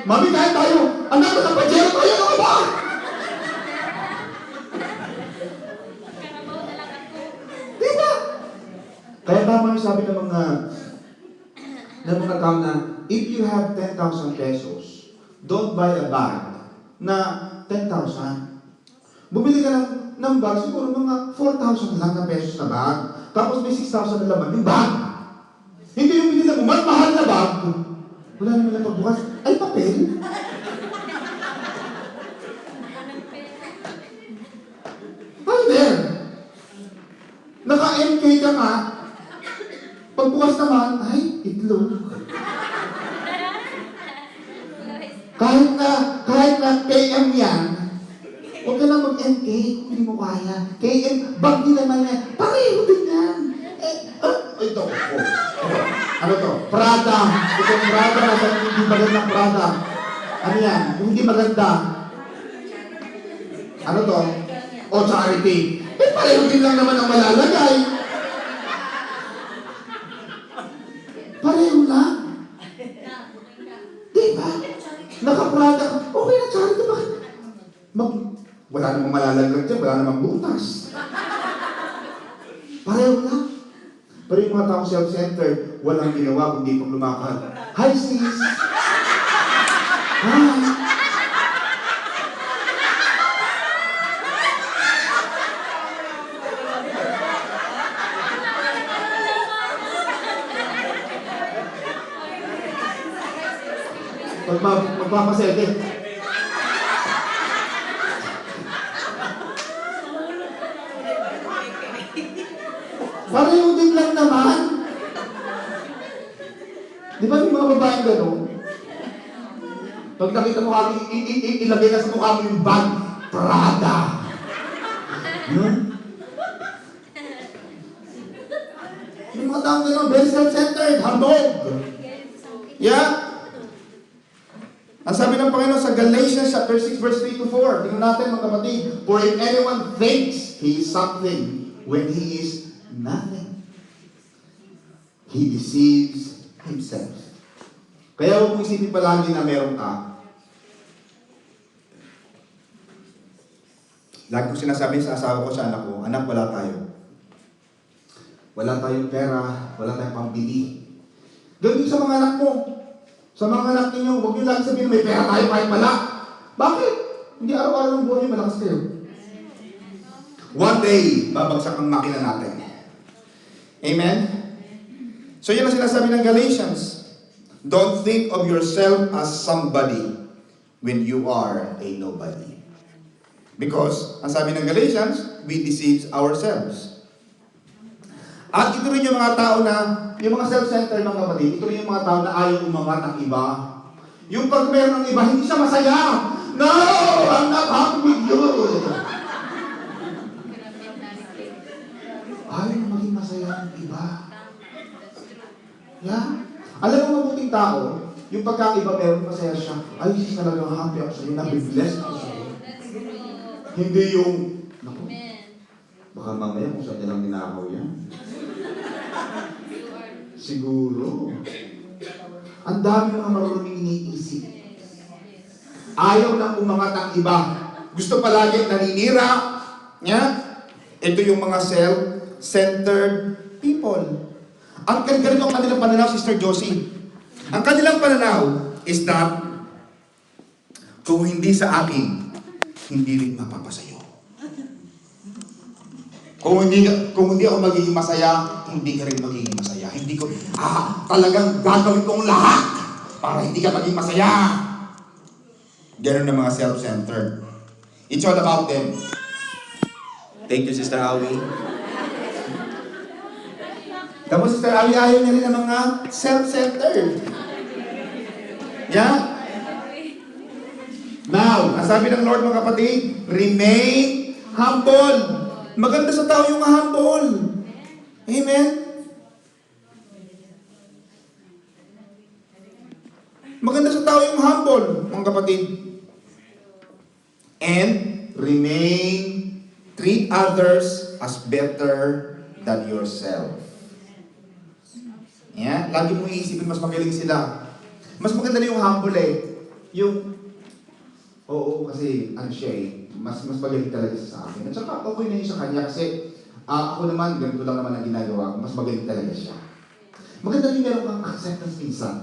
Speaker 1: Mami, kahit tayo, anak, naka-Pajero tayo, ano ba? Diba? Kaya tama yung sabi ng mga tao na, if you have 10,000 pesos, don't buy a bag na 10,000. Bumili ka ng bag, siguro mga 4,000 lang na pesos na bag. Tapos may 6,000 na laman yung bag. Hindi yung binili mo, mas mahal na bag. Wala naman lang pagbukas. Ay, papel. Ay, there. Naka-MK ka nga. Pagbukas naman, ay, itlog. Kahit na KM yan, huwag ka lang mag-MK, hindi mo kaya. KM, bag din naman yan. Pareho din yan. Ito. Ano to? Prada. Itong Prada, nasa hindi magandang Prada. Ano yan? Yung hindi maganda.
Speaker 3: Ano to? O charity. Eh, pareho din lang naman ang malalagay. Pareho lang. Diba? Nakaprada ka. Okay na, charity. Bakit? Wala namang malalaglag dyan. Wala namang butas. Pareho lang. Pero yung mga taong self-centered, walang ginawa kundi pag lumakad. Hi, sis! Hi! Magpapasete. Pareho din lang naman. Di ba yung mga babaeng gano'n? Pag nakita mo kami, ilagay na sa mukha mo yung bag, Prada. Hmm? Yung mga taong gano'n, very self-centered, hambog. Yeah? Ang sabi ng Panginoon sa Galatians chapter 6 verse 3 to 4, tingnan natin mga kapatid, for if anyone thinks he is something when he is nothing, he deceives himself. Kaya huwag mong isipin palagi na meron ka. Lagi ko sinasabi sa asawa ko, sa anak ko, anak, wala tayo. Wala tayong pera, wala tayong pambili. Ganun sa mga anak mo. Sa mga anak ninyo, huwag nyo lang sabihin may pera tayo kahit wala. Bakit? Hindi araw-araw ng buhay nyo, malakas kayo. One day, babagsak ang makina natin. Amen? So yun ang sinasabi ng Galatians. Don't think of yourself as somebody when you are a nobody. Because, ang sabi ng Galatians, we deceive ourselves. At ito rin yung mga tao na, yung mga self-centered mga kapatid, ito rin yung mga tao na ayaw umangat ng iba. Yung pag meron ng iba, hindi siya masaya. No! I'm not happy with you. Ayaw na maging masaya ng iba. Yeah? Alam mo mabuting tao, yung pagkaiba meron masaya siya, ay, sis talagang happy ako sa'yo, nabibless ako sa'yo. Hindi yung, naku, baka mamaya kung saan nilang ninakaw yan. Siguro. Ang dami mga marunong iniisip. Ayaw nang umangat ang iba. Gusto palagi naninira. Yeah? Ito yung mga self-centered people. Ang ganito ang kanilang pananaw, Sister Josie. Ang kanilang pananaw is that kung hindi sa akin, hindi rin mapapasayo. Kung hindi ako magiging masaya, hindi ka rin magiging masaya. Hindi ko, talagang gagawin kong lahat para hindi ka maging masaya. Ganun ang mga self-centered. It's all about them. Thank you, Sister Awi. Tapos, Sister Awi, ayaw niya rin ang mga self-centered. Yeah? Now, ang sabi ng Lord mga kapatid, remain humble. Maganda sa tao yung humble. Amen? Maganda sa tao yung humble, mga kapatid. And treat others as better than yourself. Yeah? Lagi mo iisipin, mas magaling sila. Mas maganda na yung humble eh. Yung, oo, kasi ano siya eh, mas magaling talaga sa akin. At saka okay na yun sa kanya kasi ako naman, ganito lang naman ang ginagawa ko, mas magaling talaga siya. Maganda rin meron kang acceptance minsan.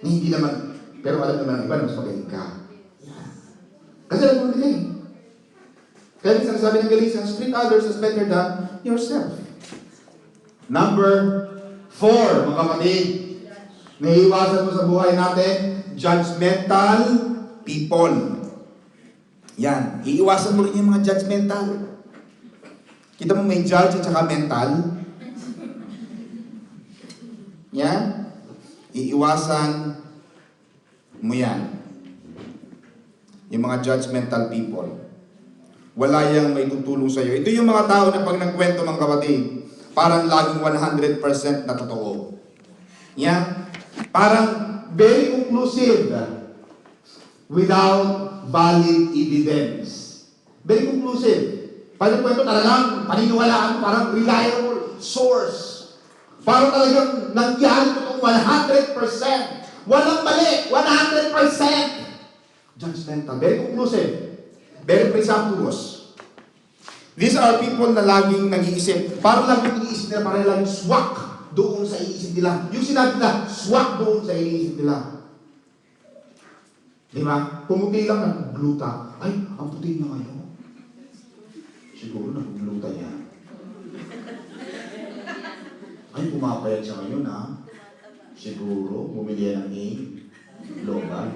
Speaker 3: Na hindi naman, pero alam naman ng iba na mas magaling ka. Yeah. Kasi alam mo nila eh. Kaya minsan sabi ng Galatians, treat others as better than yourself. Number 4, mga kapatid. Naiiwasan mo sa buhay natin, judgmental people. Yan. Iiwasan mo rin yung mga judgmental. Kita mo may judge at saka mental. Yan. Iiwasan mo yan. Yung mga judgmental people. Wala yang may tutulong sa'yo. Ito yung mga tao na pag nagkwento mga kapatid, parang laging 100% na totoo. Yan. Parang very conclusive without valid evidence. Very conclusive. Parang kwento talagang paniniwalaan, parang reliable source. Parang talagang nangyari itong 100%. Walang mali, 100%. Judgmental. Very conclusive. Very presumptuous. These are people na laging nag-iisip. Parang laging iniisip nila, parang laging swak doon sa iisip nila. Yung sinabi nila, swak doon sa iniisip nila. Di ba? Pumuti lang ng gluta. Ay, ang puti niya ngayon. Siguro nag-gluta niya. Ay, pumapayat siya ngayon, ha? Siguro, bumili yan ng global.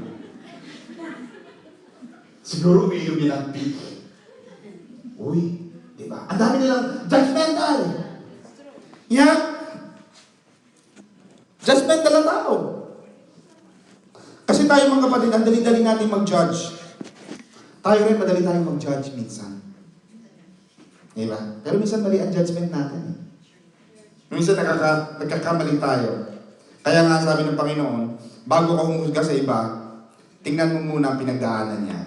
Speaker 3: Siguro, umiinom niya ng tea. Uy, di ba? Ang dami nilang judgmental. Yeah. Judgmental ang tao. Kasi tayo mga kapatid, ang dali-dali natin mag-judge. Tayo rin, madali tayong mag-judge minsan. Diba? Pero minsan mali ang judgment natin. Minsan nagkakamali tayo. Kaya nga sabi ng Panginoon, bago ka humusga sa iba, tingnan mo muna ang pinagdaanan niya.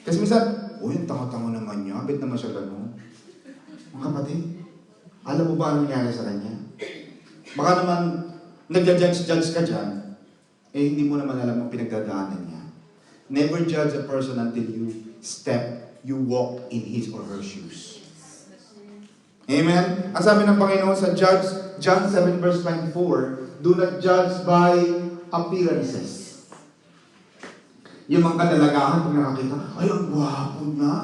Speaker 3: Kasi minsan, uy, ang tanga-tanga naman niya, bakit naman siya gano'n? Mga kapatid, alam mo ba anong nangyari sa kanya? Baka naman, nag-judge ka dyan, hindi mo naman alam ang pinagdadaanan niya. Never judge a person until you walk in his or her shoes. Amen? Ang sabi ng Panginoon sa John 7 verse 24, do not judge by appearances. Yung mga kadalagahan, pag nakakita, ay, ang gwapo niya.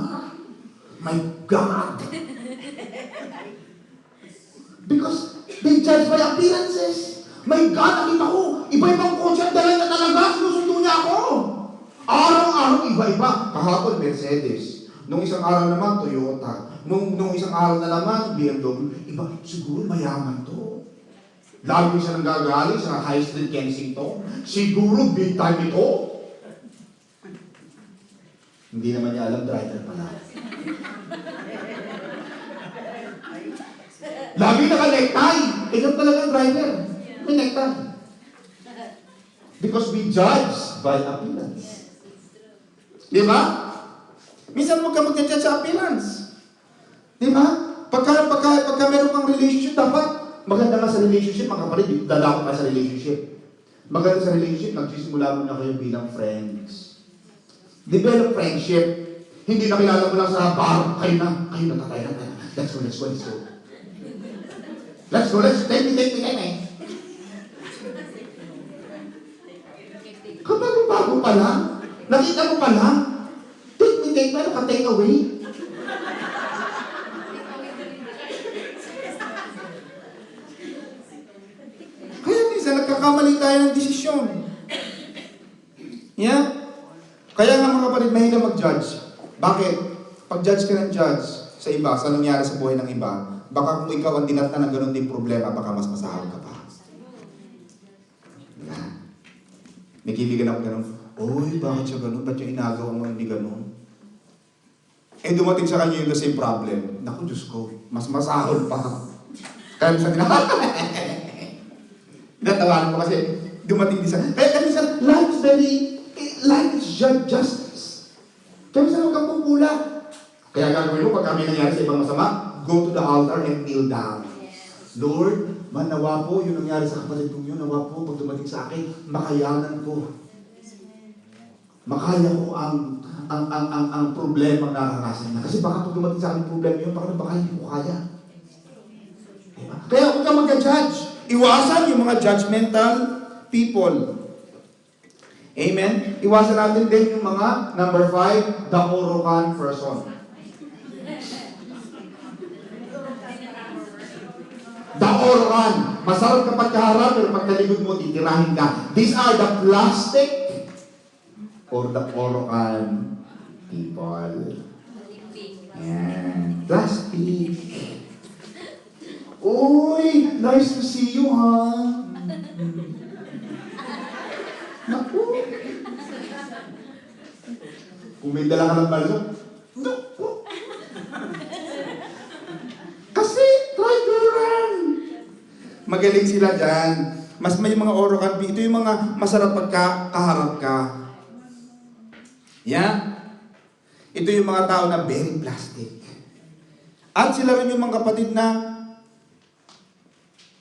Speaker 3: My God! Because they judge by appearances. My God, nakita ko, iba-ibang kotse ang dala niya talaga, sinusundo niya ako. Araw-araw, iba-iba. Kahapon, Mercedes. Nung isang araw naman, Toyota. Nung isang araw na naman, BMW. Iba, siguro mayaman to. Lagi siya nang gagaling sa High Street, Kensington. Siguro big time ito. Hindi naman niya alam, driver pala. Lagi naka-necktie. Ikaw talagang driver. May necktie. Because we judge by appearance. Di ba? Minsan huwag ka mag-judge sa appearance. Di ba? Pagka meron kang relationship, dapat maganda ka sa relationship, mga kapatid, dadako ka sa relationship. Maganda sa relationship, nagsisimula mo na kayo bilang friends. Develop friendship. Hindi nakilala mo lang sa bar, kayo na tatay na. Let's go. Take me. Kapag bago pa lang, nakita mo pa lang, take me, naka-take away. Kaya minsan, nagkakamali tayo ng desisyon. Yeah? Kaya nga mga kapatid, mahirap mag-judge. Bakit? Pag-judge ka ng judge sa iba, sa nangyari sa buhay ng iba, baka kung ikaw ang dinatna ng ganun din problema, baka mas masahal ka pa. Yeah. May kaibigan ako ganun, oy, bakit siya ganun? Ba't yung inagawa mo hindi ganun? Eh, dumating sa kanya yung the same problem. Naku, Diyos ko, mas masahol pa. Kaya minsan, natawanan ko kasi dumating din sa... Kaya minsan, life is justice. Kaya minsan, huwag kang pupula. Kaya gagawin mo, pag kami nangyari sa ibang masama, go to the altar and kneel down. Lord, nawa po yung nangyari sa kapatid kong yun, nawa po pag dumating sa akin, makayanan ko. Makaya ko ang problema na naranasan niya. Kasi baka pag dumating sa akin problema yun, baka hindi ko kaya. Diba? Kaya huwag ka mag-judge. Iwasan yung mga judgmental people. Amen? Iwasan natin din yung mga, number 5, the arrogant person. Daoran. Masarap kapag kaharap, pero pagkaligod mo, titirahin ka. These are the plastic or the Orocan people. Yan. Plastic. Uy, nice to see you, ha? Naku. Kung may dala ka ng balso, naku. Kasi, try to run. Magaling sila dyan. Mas may mga Orocan. Ito yung mga masarap pagka kaharap ka. Yeah? Ito yung mga tao na very plastic. At sila rin yung mga kapatid na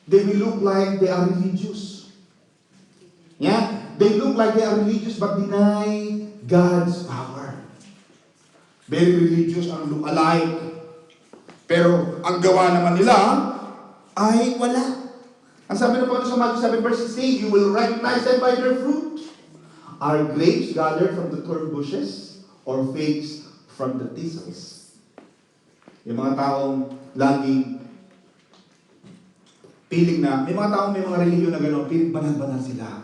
Speaker 3: they will look like they are religious. Yeah? They look like they are religious but deny God's power. Very religious ang look alike. Pero ang gawa naman nila ay wala. Ang sabi ng Panginoon sa Matthew 7 verse 16, you will recognize them by their fruit. Are grapes gathered from the thorn bushes or figs from the thistles? Yung mga taong laging piling na, may mga taong may mga religiyon na gano'n, piling banal-banal sila.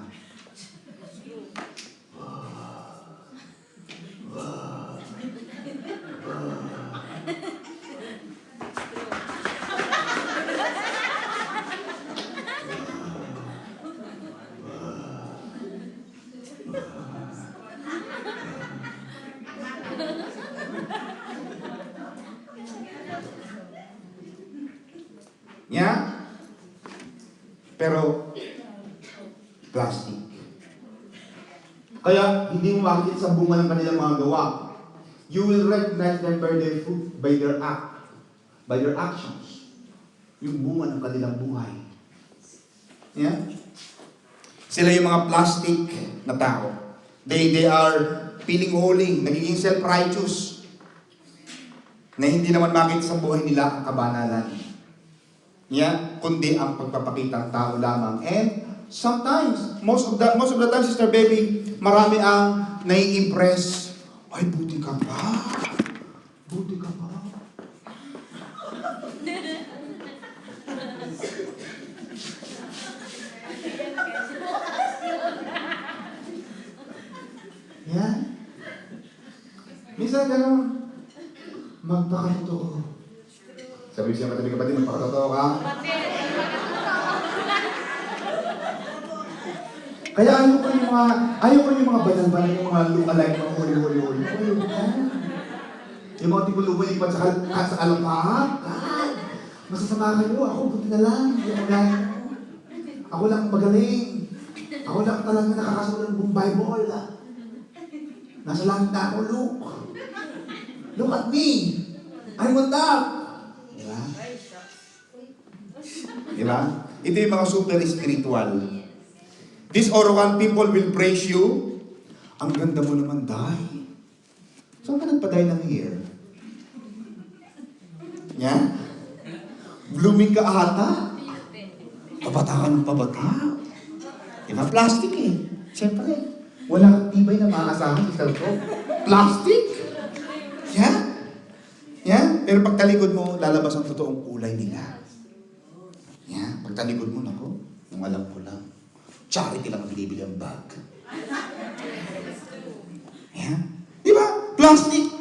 Speaker 3: Yeah? Pero, plastic. Kaya, hindi mo makikita sa bunga ng kanilang mga gawa. You will recognize them by their fruit, by their act, by their actions. Yung bunga ng kanilang buhay. Yeah? Sila yung mga plastic na tao. They are feeling holy, nagiging self-righteous, na hindi naman makita sa buhay nila ang kabanalan. Yeah, kundi ang pagpapakita ng tao lamang. And sometimes, most of the time, Sister Baby, marami ang nai-impress. Ay, buti ka pa. Buti ka pa. Yeah. Minsan gano'n, magpakatotoo. Sabi siya katabi kapatid, magpakatotoo ka. Kaya ayoko yung mga banal-banal, yung mga look-alike, mga huli-huli-huli. Yung mga tipong lumilipat sa alapahan. Masasama kayo, ako buti na lang. Yung magaling mo. Ako lang magaling. Ako lang talaga nakakasulat ng buong Bible. Nasa langit na ako, look. Look at me. I want that. Diba? Diba? Ito yung mga super spiritual. These Orocan people will praise you. Ang ganda mo naman, Day. Saan ka nagpa-dye ng hair? Yeah? Blooming ka ata? Pabata ka ng pabata? Diba? Plastic eh. Siyempre, wala kang tibay na maaasahan sa ko. Plastic? Yeah? Yeah? Pero pag talikod mo, lalabas ang totoong kulay nila. Yeah? Pag talikod mo, nako, nung alam ko lang, charity lang binibili ang bag. Yeah? Di ba? Plastic.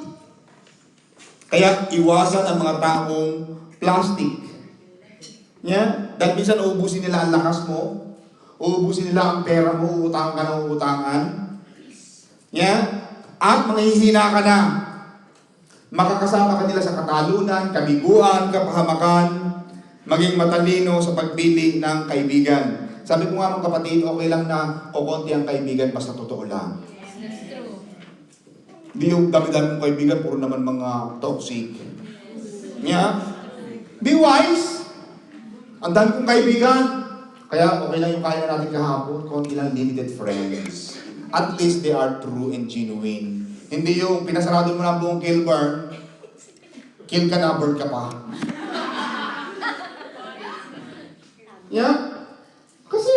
Speaker 3: Kaya iwasan ang mga taong plastic. Yeah? Dahil minsan uubusin nila ang lakas mo, uubusin nila ang pera mo, uutangan ka na uutangan. Yeah? At manghihina ka na. Makakasama ka nila sa katalunan, kabiguan, kapahamakan, maging matalino sa pagpili ng kaibigan. Sabi ko nga mga kapatid, okay lang na kukunti ang kaibigan basta totoo lang.
Speaker 2: That's true.
Speaker 3: Di yung dami-dami mong kaibigan, puro naman mga toxic. Yeah? Be wise. Ang dami kong kaibigan. Kaya okay lang yung kaya natin kahapon, konti lang limited friends. At least they are true and genuine. Hindi yung pinasarado mo na buong kill burn, kill ka na, burn ka pa. Yeah? Kasi,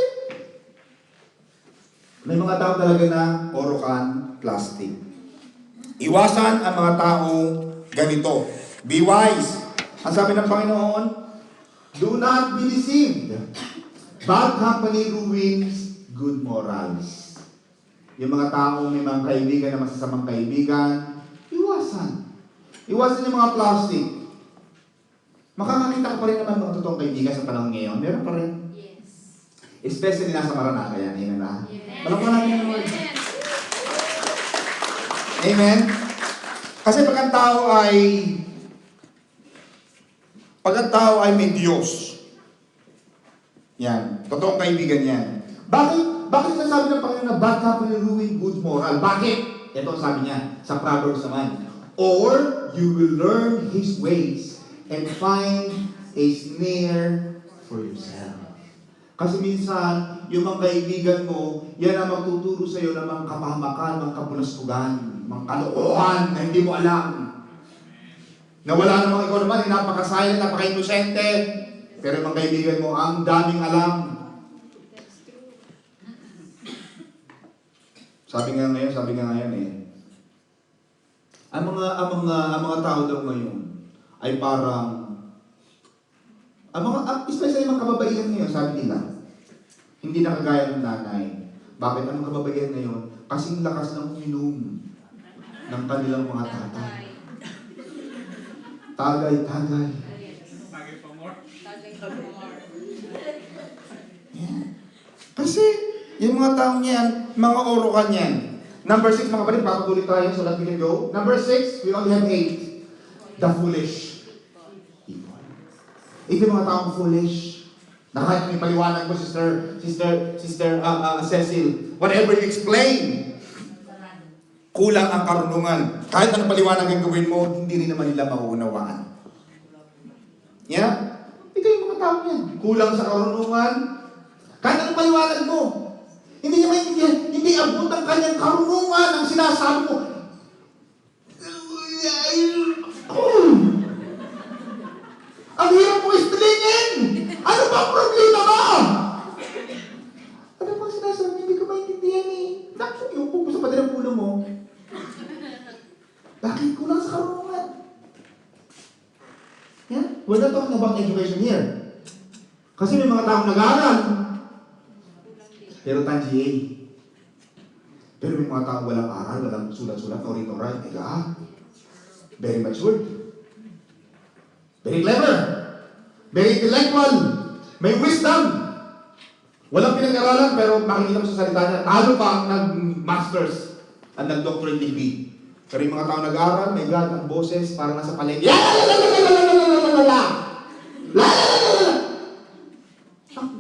Speaker 3: may mga tao talaga na Orocan plastic. Iwasan ang mga taong ganito. Be wise. Ang sabi ng Panginoon, do not be deceived. Bad company ruins good morals. Yung mga taong may mga kaibigan na masasamang kaibigan, iwasan. Iwasan yung mga plastic. Makakakita ka pa rin naman mga totoong kaibigan sa panahon ngayon. Meron pa rin.
Speaker 2: Yes.
Speaker 3: Especially nasa Maranatha yan. Amen na?
Speaker 2: Amen.
Speaker 3: Walang pa natin yung word. Amen? Kasi pag ang tao ay may Diyos. Yan. Totoong kaibigan yan. Bakit sinasabi ng Panginoon na bad company ruin good moral? Bakit? Ito ang sabi niya sa Proverbs naman. Or you will learn His ways and find a snare for yourself. Kasi minsan, yung mga kaibigan mo, yan ang magtuturo sa iyo ng mga kapahamakan, mga kabulastugan, mga kalokohan na hindi mo alam. Na wala namang ikaw naman, napaka-silent, napaka-inosente. Pero yung mga kaibigan mo, ang daming alam. Sabi nga ngayon ang mga tao daw ngayon ay parang especially mga kababaihan ngayon, sabi nila, hindi na kagaya ng nanay. Bakit ang kababaihan ngayon? Kasing lakas ng uminom ng kanilang mga tatay. Tagay. Yeah. Kasi, yung mga taong yan, mga orokan yan. Number 6, mga kapatid, papatuloy tayo so that we can go. Number 6, we only have 8. The foolish people. Ito yung mga taong foolish. Na kahit may paliwanag mo, Sister Cecil, whatever you explain, kulang ang karunungan. Kahit anong paliwanag ang gawin mo, hindi rin naman nila mauunawaan. Yeah? Ito yung mga tao yan. Kulang sa karunungan. Kahit anong paliwanag mo, hindi niya maintindihan, hindi abot ang kanyang karunungan ang sinasabi mo. Ang hirap mo istilingin! Ano ba ang problema mo? Ano bang sinasabi mo? Hindi ko maintindihan eh. Naku, yung pupo sa pader ng ulo mo. Bakit kulang sa karunungan? Yeah? We're not talking about education here. Kasi may mga taong nag-aaral. Pero tangiya. Pero may mga taong walang aral, walang sulat-sulat, oral, very matured. Very clever. Very intellectual. May wisdom. Walang pinag-aralan, pero makikita mo sa salita niya, talo pa ang nag-masters at nag-doctorate degree. Pero yung mga taong nag-aaral, may God, ang boses, parang nasa palengke.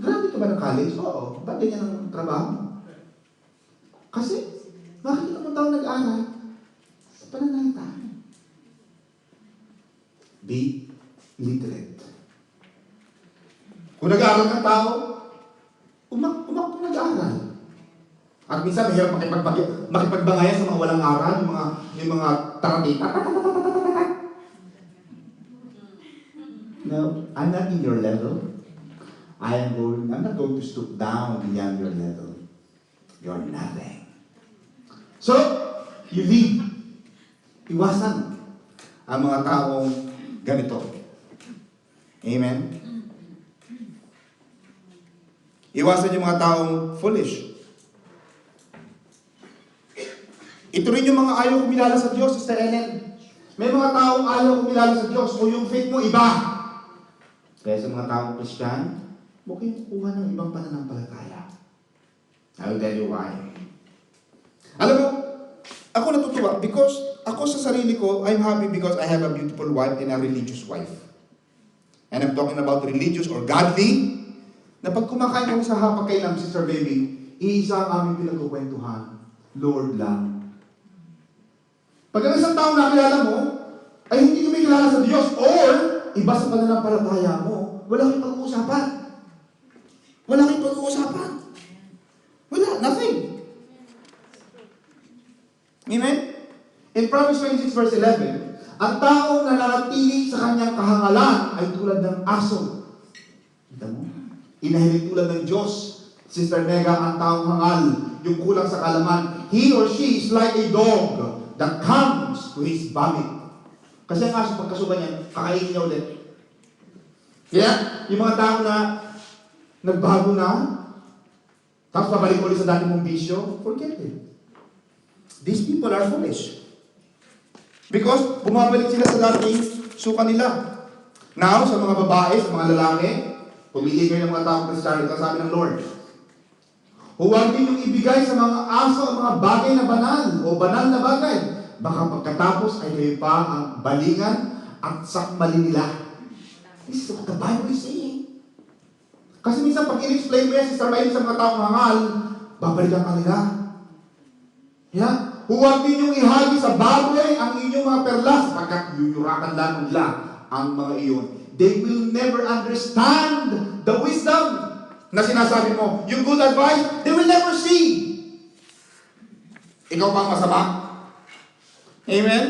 Speaker 3: Grabe ka ba ng college? Oo. Ba't ganyan ang trabaho? Kasi, makikita mo taong nag-aaral sa pananalita. Be literate. Kung nag-aaral ng tao, umak nag-aaral. At minsan, mahirap makipagbangayan sa mga walang aral, yung mga taratita. No, I'm not in your level. I'm not going to stoop down beyond your level. You're nothing. So, you lead. Iwasan ang mga taong ganito. Amen? Iwasan yung mga taong foolish. Ito rin yung mga ayaw kumilala sa Diyos, Sister Ellen. May mga taong ayaw kumilala sa Diyos o yung faith mo iba. Kaya sa mga taong Christian, huwag kayong kukuha ng ibang pananampalataya. I will tell you why. Alam mo, ako natutuwa because ako sa sarili ko, I'm happy because I have a beautiful wife and a religious wife. And I'm talking about religious or godly, na pag kumakain kami sa hapagkainan, Sister Baby, iisa ang aming pinagkukwentuhan, Lord lang. Pag ang isang taong nakilala mo, ay hindi kami kilala sa Diyos or iba sa pananampalataya mo, wala kayong pag-uusapan. Wala kayong pag-uusapan. Wala, nothing. Amen? In Proverbs 26 verse 11, ang taong nananatili sa kanyang kahangalan ay tulad ng aso. Kita mo? Inahilig tulad ng Diyos. Sister Mega, ang taong hangal, yung kulang sa kalaman. He or she is like a dog that comes to his vomit. Kasi ang aso, pagkasuba niya, kakainin niya ulit. Kaya, yung mga tao na nagbago na, tapos pabalik ulit sa dati mong bisyo, forget it. These people are foolish. Because bumabalik sila sa dating suka nila. Now, sa mga babae, sa mga lalaki, pumili kayo ng mga taong Kristiyano, sabi ng Lord. Huwag ninyong ibigay sa mga aso ang mga bagay na banal o banal na bagay. Baka pagkatapos ay kayo pa ang balingan at sakmali nila. This is what the Bible is saying. Kasi minsan pag in-explain mo yan, Sister Maylin, sa mga taong hangal, babalikan ka nila. Yeah? huwag ninyong ihagi sa baboy ang inyong mga perlas, sapagkat yuyurakan lamang nila ang mga iyon. They will never understand the wisdom na sinasabi mo. Yung good advice, they will never see. Ikaw bang masama? Amen?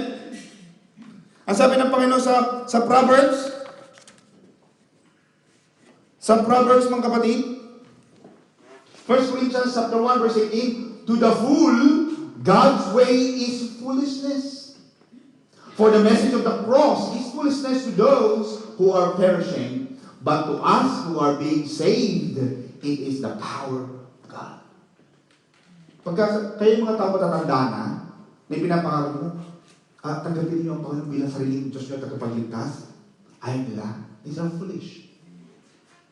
Speaker 3: Ang sabi ng Panginoon sa Proverbs, mga kapatid, 1 Corinthians chapter 1 verse 18, to the fool, God's way is foolishness. For the message of the cross is foolishness to those who are perishing, but to us who are being saved, it is the power of God. Pagka kayo mga tao matatanda na, may pinapangarap mo, tanggapin niyo ang Panginoon bilang sariling Diyos niyo at tagapagligtas, ayaw nila, these are foolish.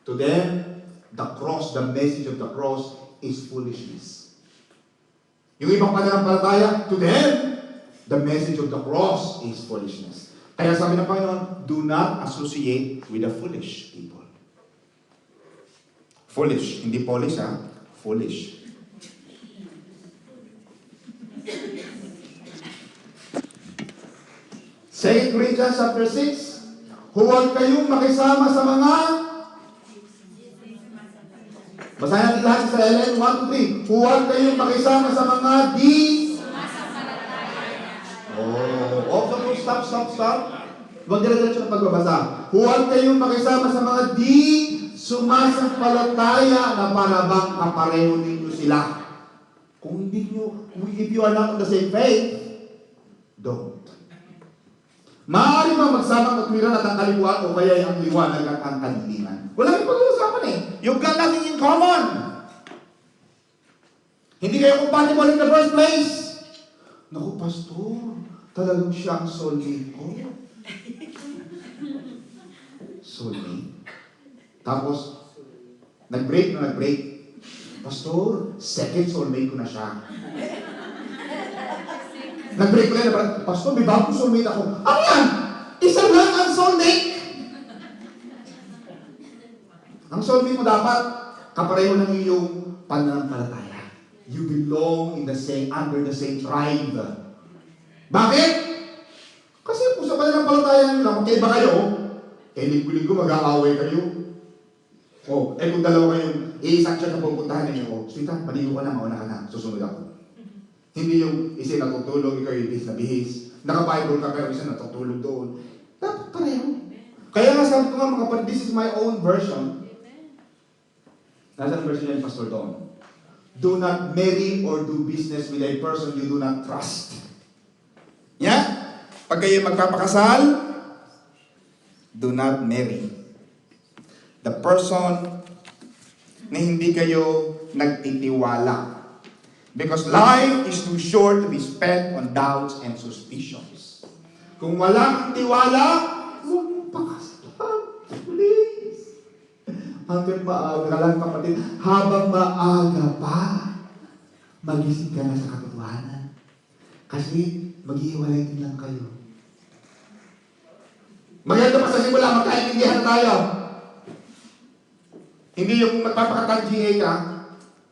Speaker 3: To them, the cross, the message of the cross is foolishness. Yung ibang pananampalataya, to them, the message of the cross is foolishness. Kaya sabi ng Panginoon, do not associate with the foolish people. Foolish, hindi polish ha, foolish. Second Corinthians chapter 6, huwag kayong makisama sa mga basahin natin lahat sa Ellen 1, 2, 3. Huwag kayong makisama sa mga stop. Huwag dire-diretso ng pagbabasa. Huwag kayong makisama sa mga di sumasampalataya na parabang kapareho ninyo sila. Kung hindi nyo, if you are not on the same faith, don't. Maaari ba magsama ang katwiran at ang kaliwaan o kaya ang liwanag at ang kadiliman? Wala kang pag-uusapan eh. You've got nothing in common. Hindi kayo compatible in the first place. Naku, pastor, talagang siya ang soulmate ko. Soulmate? Tapos, nag-break. Pastor, second soulmate ko na siya. Nag-break ko na, pastor, may bagong soulmate ako. Ano yan? Isa lang ang soulmate. Ang soulmate mo dapat kapareho ng iyong pananampalataya. You belong in the same, under the same tribe. Bakit? Kasi kung sa pananampalataya nyo lang, magkaiba kayo, linggo-linggo mag-aaway kayo. Kung dalawa kayong iisang siya na pupuntahan ninyo, sweetheart, maligo ka na, mauna ka na, susunod ako. Hindi yung isa natutulog, ikaw yung bihis na bihis. Naka-Bible ka, pero isa natutulog doon. Dapat pareho. Kaya nga sabi ko nga mga kapatid, this is my own version. Nasaan version yan, Pastor Don? Do not marry or do business with a person you do not trust. Yeah? Pag kayo magpapakasal, do not marry the person na hindi kayo nagtitiwala. Because life is too short to be spent on doubts and suspicions. Kung wala kang tiwala, huwag mong pakasalan. Please. Hanggang maaga ka lang, kapatid. Habang maaga pa, magising ka na sa katotohanan. Kasi maghihiwalay din lang kayo. Maganda pa sa simula, magkaintindihan tayo. Hindi yung magpapakatang-GA ka,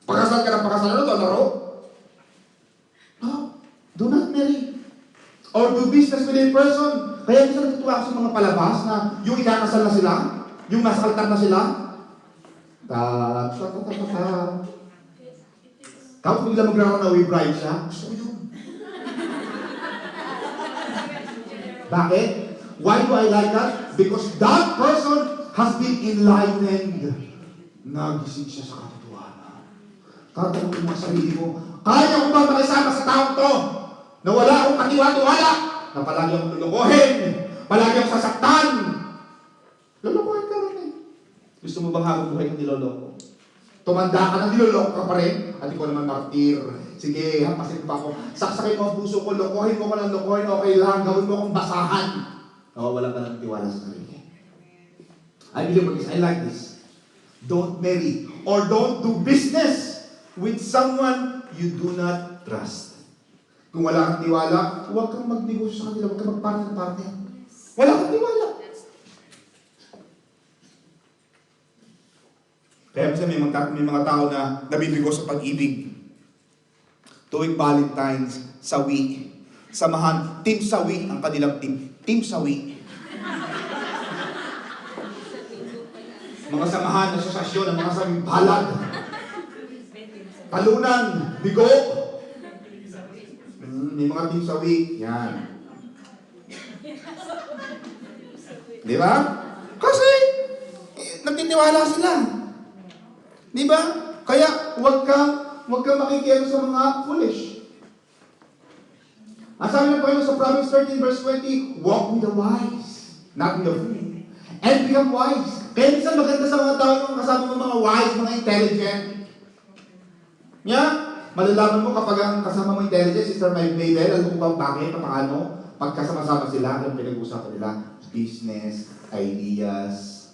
Speaker 3: pakasal ka ng pakasal, ano to, laro? No, do not marry. Or do business with a person. Kaya minsan natutuwa ako sa mga palabas na yung ikakasal na sila, yung nasa altar na sila, tapos bigla magra-runaway bride siya. Gusto ko yun. Bakit? Why do I like that? Because that person has been enlightened. Nagising siya sa katotohanan. Tatanungin mo sa sarili mo, kaya ko ba makisama sa taong to na wala akong katiwa-tiwala, na palagi akong lulukohin, palagi akong sasaktan? Lulukohin ka rin eh. Gusto mo bang habang buhay kang niloloko? Tumanda ka na, niloloko ka pa rin. At ikaw naman martir. Sige, hampasin pa ako. Saksakin mo ang puso ko, lokohin mo ko ng lokohin, okay lang, gawin mo akong basahan. Wala ka ng tiwala sa sarili. I believe this, I like this. Don't marry or don't do business with someone you do not trust. Kung wala kang tiwala, huwag kang magnegosyo sa kanila, huwag kang magpartner. Wala kang tiwala. Kaya minsan may mga tao na nabibigo sa pag-ibig.
Speaker 1: tuwing Valentine's, sawi. Samahan, Team Sawi ang kanilang team. Team Sawi. Mga samahan, asosasyon ng mga sawing palad. Talunan, bigo. May mga Team Sawi. Yan. Di ba? Kasi, nagtitiwala sila. Di ba? Kaya, huwag kang makikialam sa mga foolish. Ang sabi ng Panginoon sa Proverbs 13 verse 20, walk with the wise, not with the fool. And become wise. Kaya minsan maganda sa mga tao yung kasama mo mga wise, mga intelligent. Malalaman mo kapag ang kasama mo intelligent, Sister Maybell, alam mo ba bakit, paano? Pagkasama-sama sila, ang pinag-uusapan nila, business, ideas.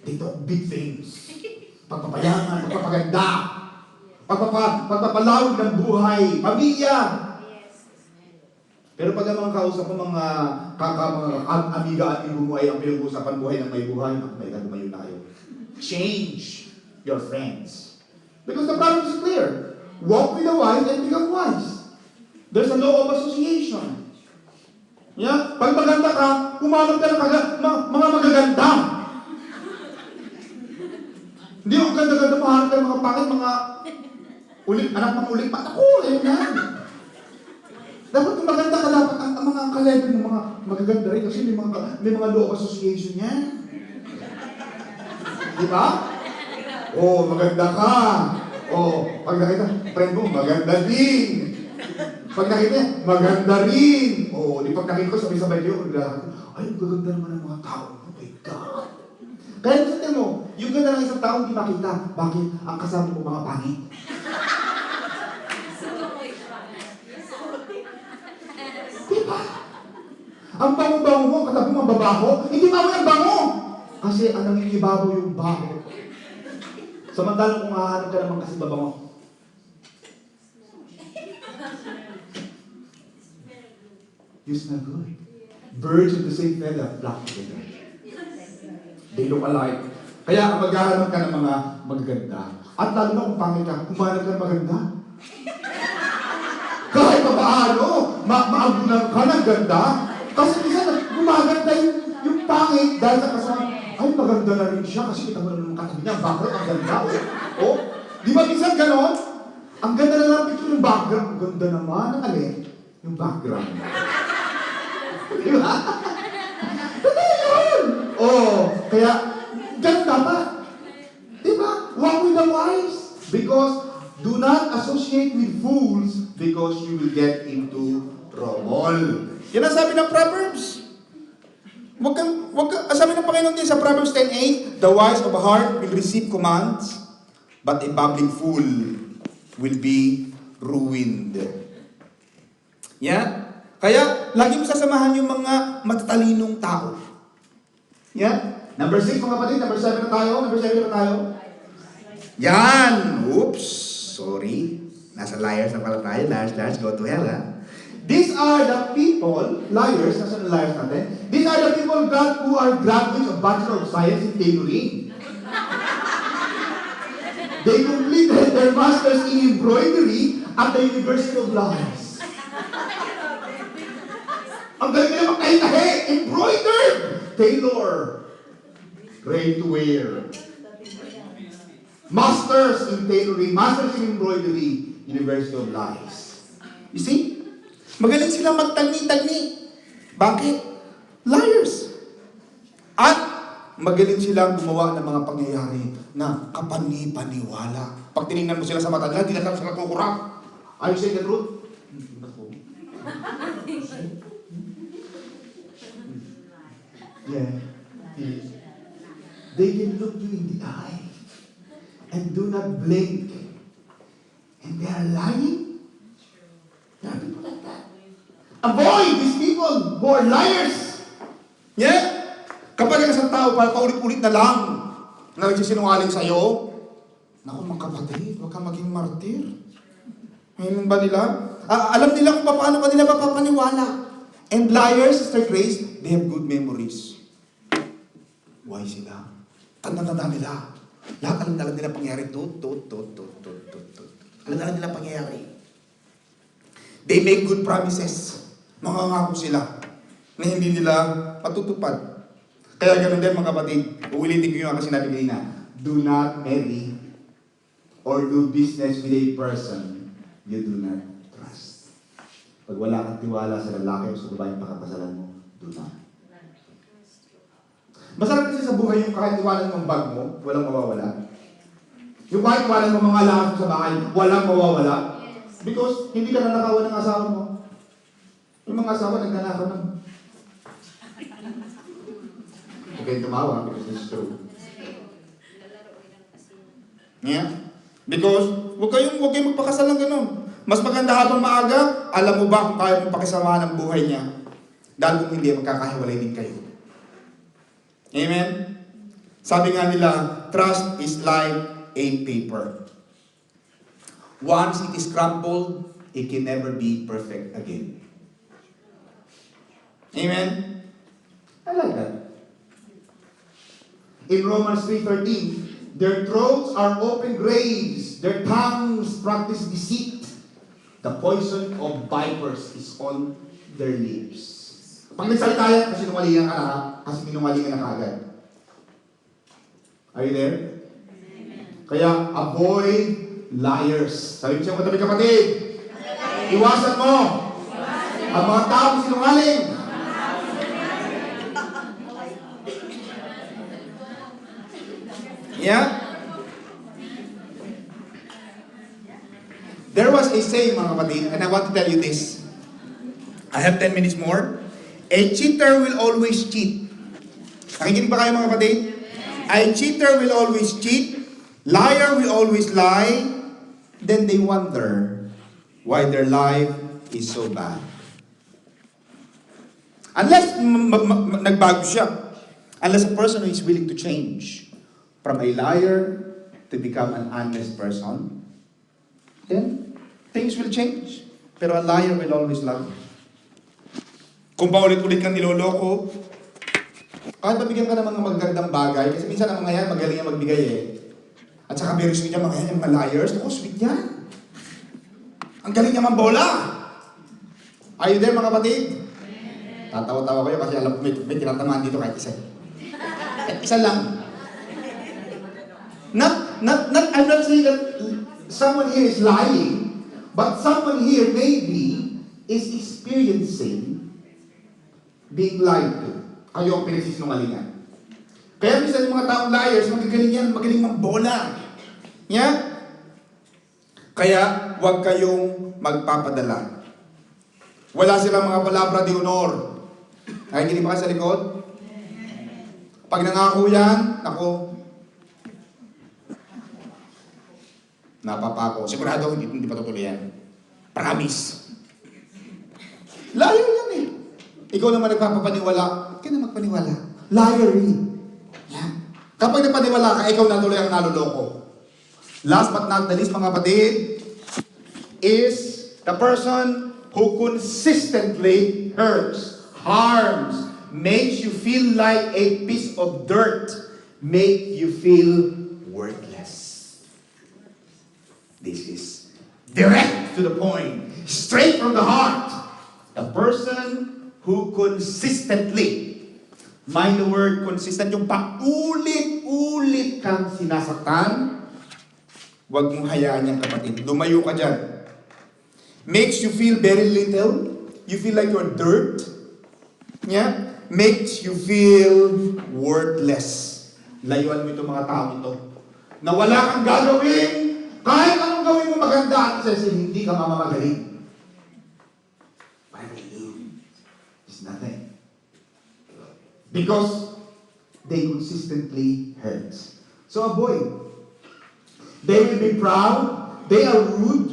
Speaker 1: They talk big things. Pagpapayaman, pagpapaganda. Pagpapalawig ng buhay, pamilya. Pero pag ang mga kausap mo, mga amiga-amigo mo ay ang pinag-uusapan buhay ng may buhay, may lumayo na kayo. Change your friends. Because the problem is clear. Walk with the wise and become wise. There's a law of association. Pag maganda ka, humanap ka ng mga magaganda. Hindi yung ganda-ganda, mahanap ka ng mga pangit, mga anak ng ulit pa. Ako, ayun na. Dapat kung maganda ka, dapat ang mga ka-level ng mga magaganda rin kasi may mga law of association yan. Di ba? Maganda ka. Pag nakita, friend mo, maganda din. Pag nakita, maganda rin. Di pag nakita ko, sabay-sabay kayo, ay, ang gaganda naman ng mga tao. Oh my God. Kaya sabi mo, yung ganda ng isang tao, hindi makita. Bakit? Ang kasama mo mga pangit. Diba? Ang bango-bango mo, katabi mo ang babaho, hindi ba mo yung bango? Kasi ang nangingibabaw yung baho. Samantalang kung hahanap ka naman kasi babango. You smell good. Birds of the same feather flock together. They look alike. Kaya maghahanap ka ng mga magaganda. At lalo na kung pangit ka, humanap ka ng maganda. Kahit pa paano, maagunan ka ng ganda. Kasi minsan, gumaganda yung pangit dahil sa kasama. Ay, maganda na rin siya kasi kita mo naman katabi niya, background, ang ganda. Di ba minsan ganon? Ang ganda na lang picture yung background. Ang ganda naman, ang alin? Yung background. Di ba? Kaya, ganun dapat. Di ba? Walk with the wise. Because, do not associate with fools because you will get into trouble. Yan ang sabi ng Proverbs. Sabi ng Panginoon din sa Proverbs 10:8, the wise of heart will receive commands, but a babbling fool will be ruined. Kaya, lagi mo sasamahan yung mga matatalinong tao. Number 6, mga kapatid. Number 7 na tayo. Yan! Oops! Sorry. Nasa liars na pala tayo. Liars, go to hell, ha? These are the people, liars, nasa liars natin. These are the people, God, who are graduates of Bachelor of Science in Tailoring. They completed their masters in embroidery at the University of Lies. Ang galing nila magkahi-tahi! Embroidered! Tailor. Ready to wear. Masters in tailoring, masters in embroidery, University of Lies. You see? Magaling silang magtagni-tagni. Bakit? Liars. At magaling silang gumawa ng mga pangyayari na kapani-paniwala. Pag tinignan mo sila sa mata nila, di na sila kukurap. Are you saying the truth? Yeah. They can look you in the eye and do not blink. And they are lying. There are people like that. Avoid these people who are liars. Kapag ang isang tao paulit-ulit na lang na nagsisinungaling sa'yo, naku mga kapatid, huwag kang maging martir. Ngayon ba nila? Alam nila kung paano ka nila mapapaniwala. And liars, Sister Grace, they have good memories. Why sila? Tanda-tanda nila. Lahat alam nila pangyari. Alam na lang nila pangyayari. They make good promises. Mangangako sila na hindi nila matutupad. Kaya ganun din mga kapatid, uulitin ko yung mga sinabi kanina, do not marry or do business with a person you do not trust. Pag wala kang tiwala sa lalaki o sa babaeng pakakasalan mo, do not. Masarap kasi sa buhay yung kahit iwanan mong bag mo, walang mawawala. Yung kahit iwanan mo mga lakas mo sa bahay, walang mawawala. Because hindi ka nanakawan ng asawa mo. Yung mga asawa nagnanakaw ng... Okay, tumawa because this is true. Yeah? Because huwag kayong magpakasal ng ganun. Mas maganda habang maaga, alam mo ba kung kaya mong pakisamahan ang buhay niya? Dahil kung hindi, magkakahiwalay din kayo. Amen? Sabi nga nila, trust is like a paper. Once it is crumpled, it can never be perfect again. Amen? I like that. In Romans 3:13, their throats are open graves, their tongues practice deceit. The poison of vipers is on their lips. Pag nagsalita yan, kasi sinungalingan ka na, kasi minungalingan na kagad. Are you there? Kaya avoid liars. Sabi ko siya, katabi kapatid, iwasan mo ang mga taong sinungaling. Yeah? There was a saying, mga kapatid, and I want to tell you this. I have 10 minutes more. A cheater will always cheat. Nakikinig ba kayo, mga kapatid? A cheater will always cheat. Liar will always lie. Then they wonder why their life is so bad. Unless nagbago siya. Unless a person who is willing to change from a liar to become an honest person, then things will change. Pero a liar will always lie. Kung paulit-ulit kang niloloko, kahit mabigyan ka ng mga magagandang bagay, kasi minsan ang mga yan, magaling yan magbigay eh. At saka very sweet yan, mga yan, yung mga liars, ako sweet yan. Ang galing niya mambola. Are you there, mga kapatid? Tatawa-tawa kayo kasi alam ko may tinatamaan dito kahit isa. Isa lang. I'm not saying that someone here is lying, but someone here maybe is experiencing being lied to. Kayo ang pinagsisinungalingan. Kaya minsan yung mga taong liars, magagaling yan, magaling mambola. Yeah? Kaya huwag kayong magpapadala. Wala silang mga palabra de honor. Nakikinig ba kayo sa likod? Pag nangako yan, ako, napapako. Sigurado hindi pa tutuloy yan. Promise. Liar yan eh. Ikaw naman nagpapapaniwala, huwag ka na magpaniwala. Liar rin. Yan. Kapag nagpaniwala ka, ikaw na tuloy ang naloloko. Last but not the least, mga kapatid, is the person who consistently hurts, harms, makes you feel like a piece of dirt, make you feel worthless. This is direct to the point, straight from the heart. The person who consistently, mind the word consistent, yung paulit-ulit kang sinasaktan, huwag mong hayaan yan, kapatid. Lumayo ka dyan. Makes you feel very little. You feel like you're dirt. Yeah? Makes you feel worthless. Layuan mo itong mga tao ito. Na wala kang gagawin, kahit anong gawin mo maganda, at kasi hindi ka mamamagaling. Whatever you do is nothing. Because they consistently hurt. So avoid. They will be proud. They are rude.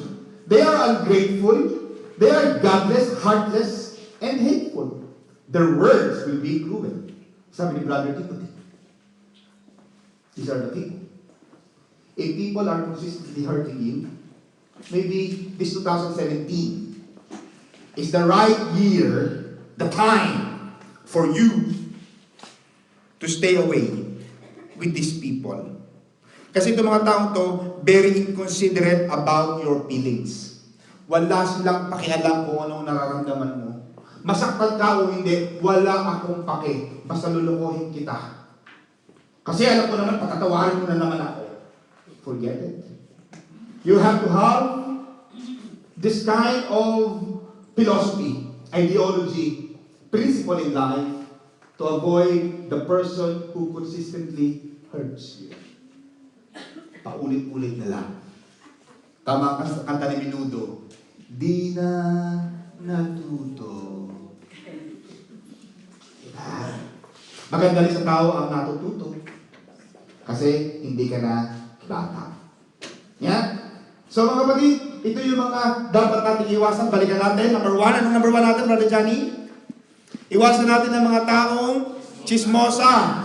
Speaker 1: They are ungrateful. They are godless, heartless, and hateful. Their words will be cruel. Sabi ni Brother Timothy. These are the people. If people are consistently hurting you, maybe this 2017 is the right year, the time for you to stay away with these people. Kasi itong mga taong to, very inconsiderate about your feelings. Wala silang pakialam kung anong nararamdaman mo. Masaktan ka o hindi, wala akong pake. Basta lulukuhin kita. Kasi alam ko naman, patatawarin mo na naman ako. Forget it. You have to have this kind of philosophy, ideology, principle in life to avoid the person who consistently hurts you. Paulit-ulit na lang. Tama ka sa kanta ni Menudo. Di na natuto. Diba? Maganda rin sa tao ang natututo. Kasi hindi ka na bata. Yan. So mga kapatid, ito yung mga dapat natin iwasan. Balikan natin. Number 1. Anong number 1 natin, Brother Johnny? Iwasan natin ang mga taong chismosa.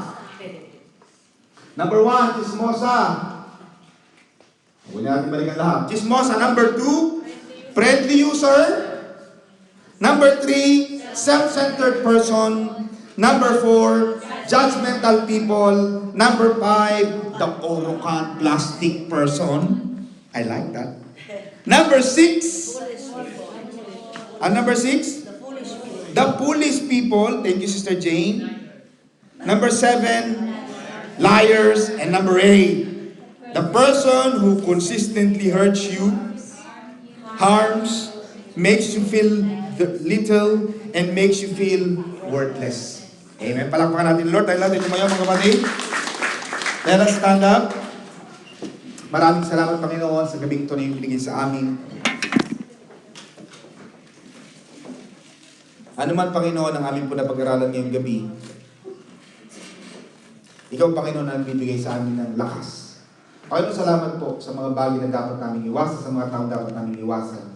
Speaker 1: Number 1, chismosa. Huwag natin balikan lahat. Chismosa. Number 2, friendly user. Number 3, self-centered person. Number 4, judgmental people. Number 5, the orokan plastic person. I like that. Number 6. Number 6? The foolish people. Thank you, Sister Jane. Number 7, liars. And number 8, the person who consistently hurts you, harms, makes you feel little, and makes you feel worthless. Amen. Palakpakan natin, Lord. Dahil natin tumayo, mga kapatid. Let us stand up. Maraming salamat, Panginoon, sa gabing ito na yung binigay sa amin. Ano man, Panginoon, ang aming po na pag-aralan ngayong gabi, Ikaw, Panginoon, ang bibigay sa amin ng lakas. Panginoon, salamat po sa mga bagay na dapat namin iwasan, sa mga taong dapat namin iwasan.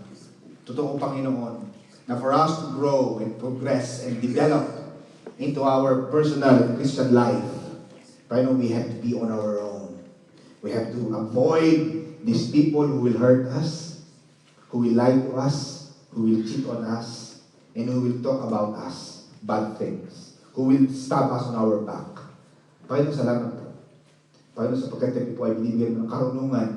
Speaker 1: Totoo, Panginoon, na for us to grow and progress and develop into our personal Christian life, Panginoon, we have to be on our own. We have to avoid these people who will hurt us, who will lie to us, who will cheat on us, and who will talk about us bad things, who will stab us on our back. Panginoon, salamat po. Panginoon, sapagkat kami po ay binibigyan mo ng karunungan,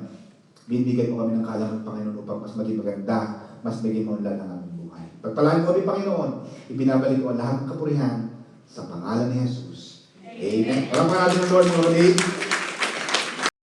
Speaker 1: binibigyan mo kami ng kaalaman, Panginoon, upang mas maging maganda, mas maging maunlad ang aming buhay. Pagpalain mo kami, Panginoon, ibinabalik ko ang lahat ng kapurihan sa pangalan ni Jesus. Amen. Walang pangalan ng Lord, mga kapatid.